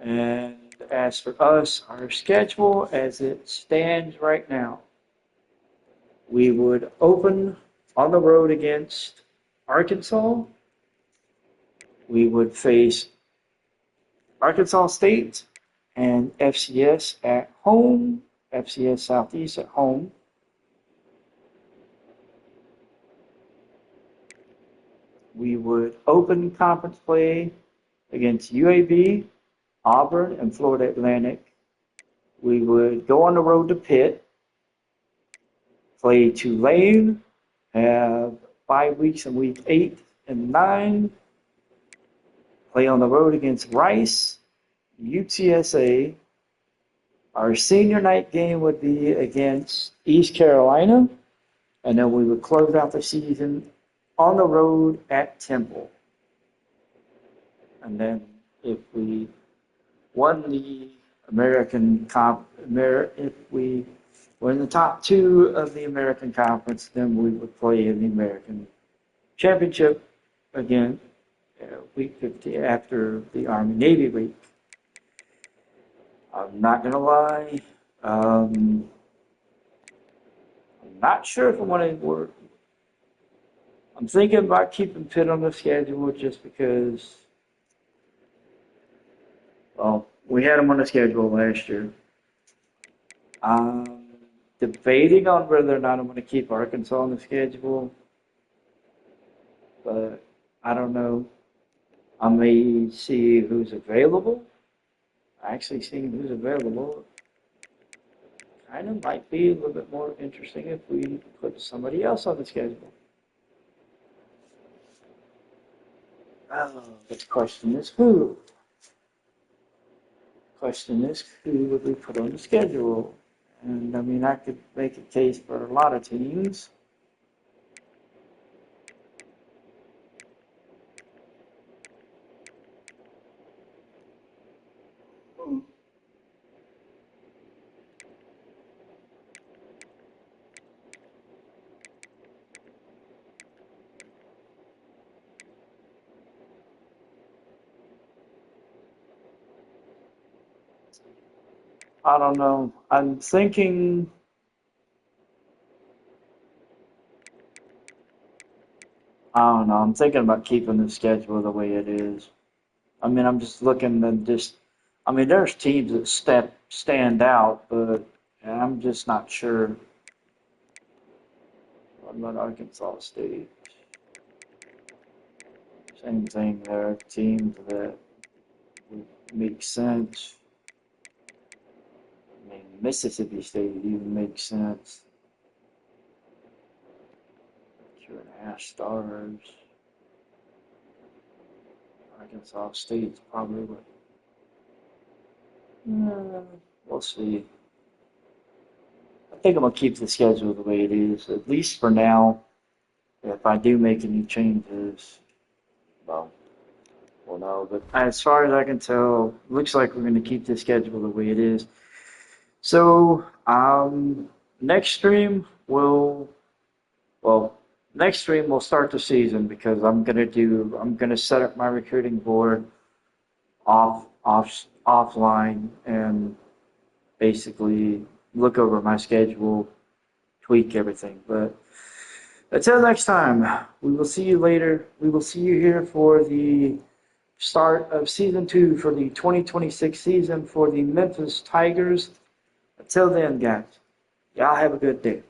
[SPEAKER 1] And as for us, our schedule as it stands right now, we would open on the road against Arkansas. We would face Arkansas State and FCS at home, FCS Southeast at home. We would open conference play against UAB, Auburn, and Florida Atlantic. We would go on the road to Pitt, play Tulane, have 5 weeks in week 8 and 9, play on the road against Rice, UTSA. Our senior night game would be against East Carolina, and then we would close out the season on the road at Temple. And then if we won the if we were in the top 2 of the American Conference, then we would play in the American Championship again week 50 after the Army-Navy week. I'm not going to lie. I'm not sure if I want to work. I'm thinking about keeping Pitt on the schedule just because, well, we had them on the schedule last year. I'm debating on whether or not I'm going to keep Arkansas on the schedule, but I don't know. I may see who's available. actually seeing who's available. Kind of might be a little bit more interesting if we put somebody else on the schedule. The question is who? Question is who would we put on the schedule? And I mean, I could make a case for a lot of teams. I don't know. I'm thinking. I don't know. I'm thinking about keeping the schedule the way it is. I mean, I'm just looking at just. I mean, there's teams that stand out, but I'm just not sure. What about Arkansas State? Same thing there. Teams that would make sense. I mean, Mississippi State even makes sense. 2.5 stars. Arkansas State's probably what. We'll see. I think I'm gonna keep the schedule the way it is, at least for now. If I do make any changes, well, we'll know. But as far as I can tell, looks like we're gonna keep the schedule the way it is. So, next stream we'll start the season because I'm gonna set up my recruiting board offline and basically look over my schedule, tweak everything. But until next time, we will see you later. We will see you here for the start of season 2 for the 2026 season for the Memphis Tigers. Until then, guys, y'all have a good day.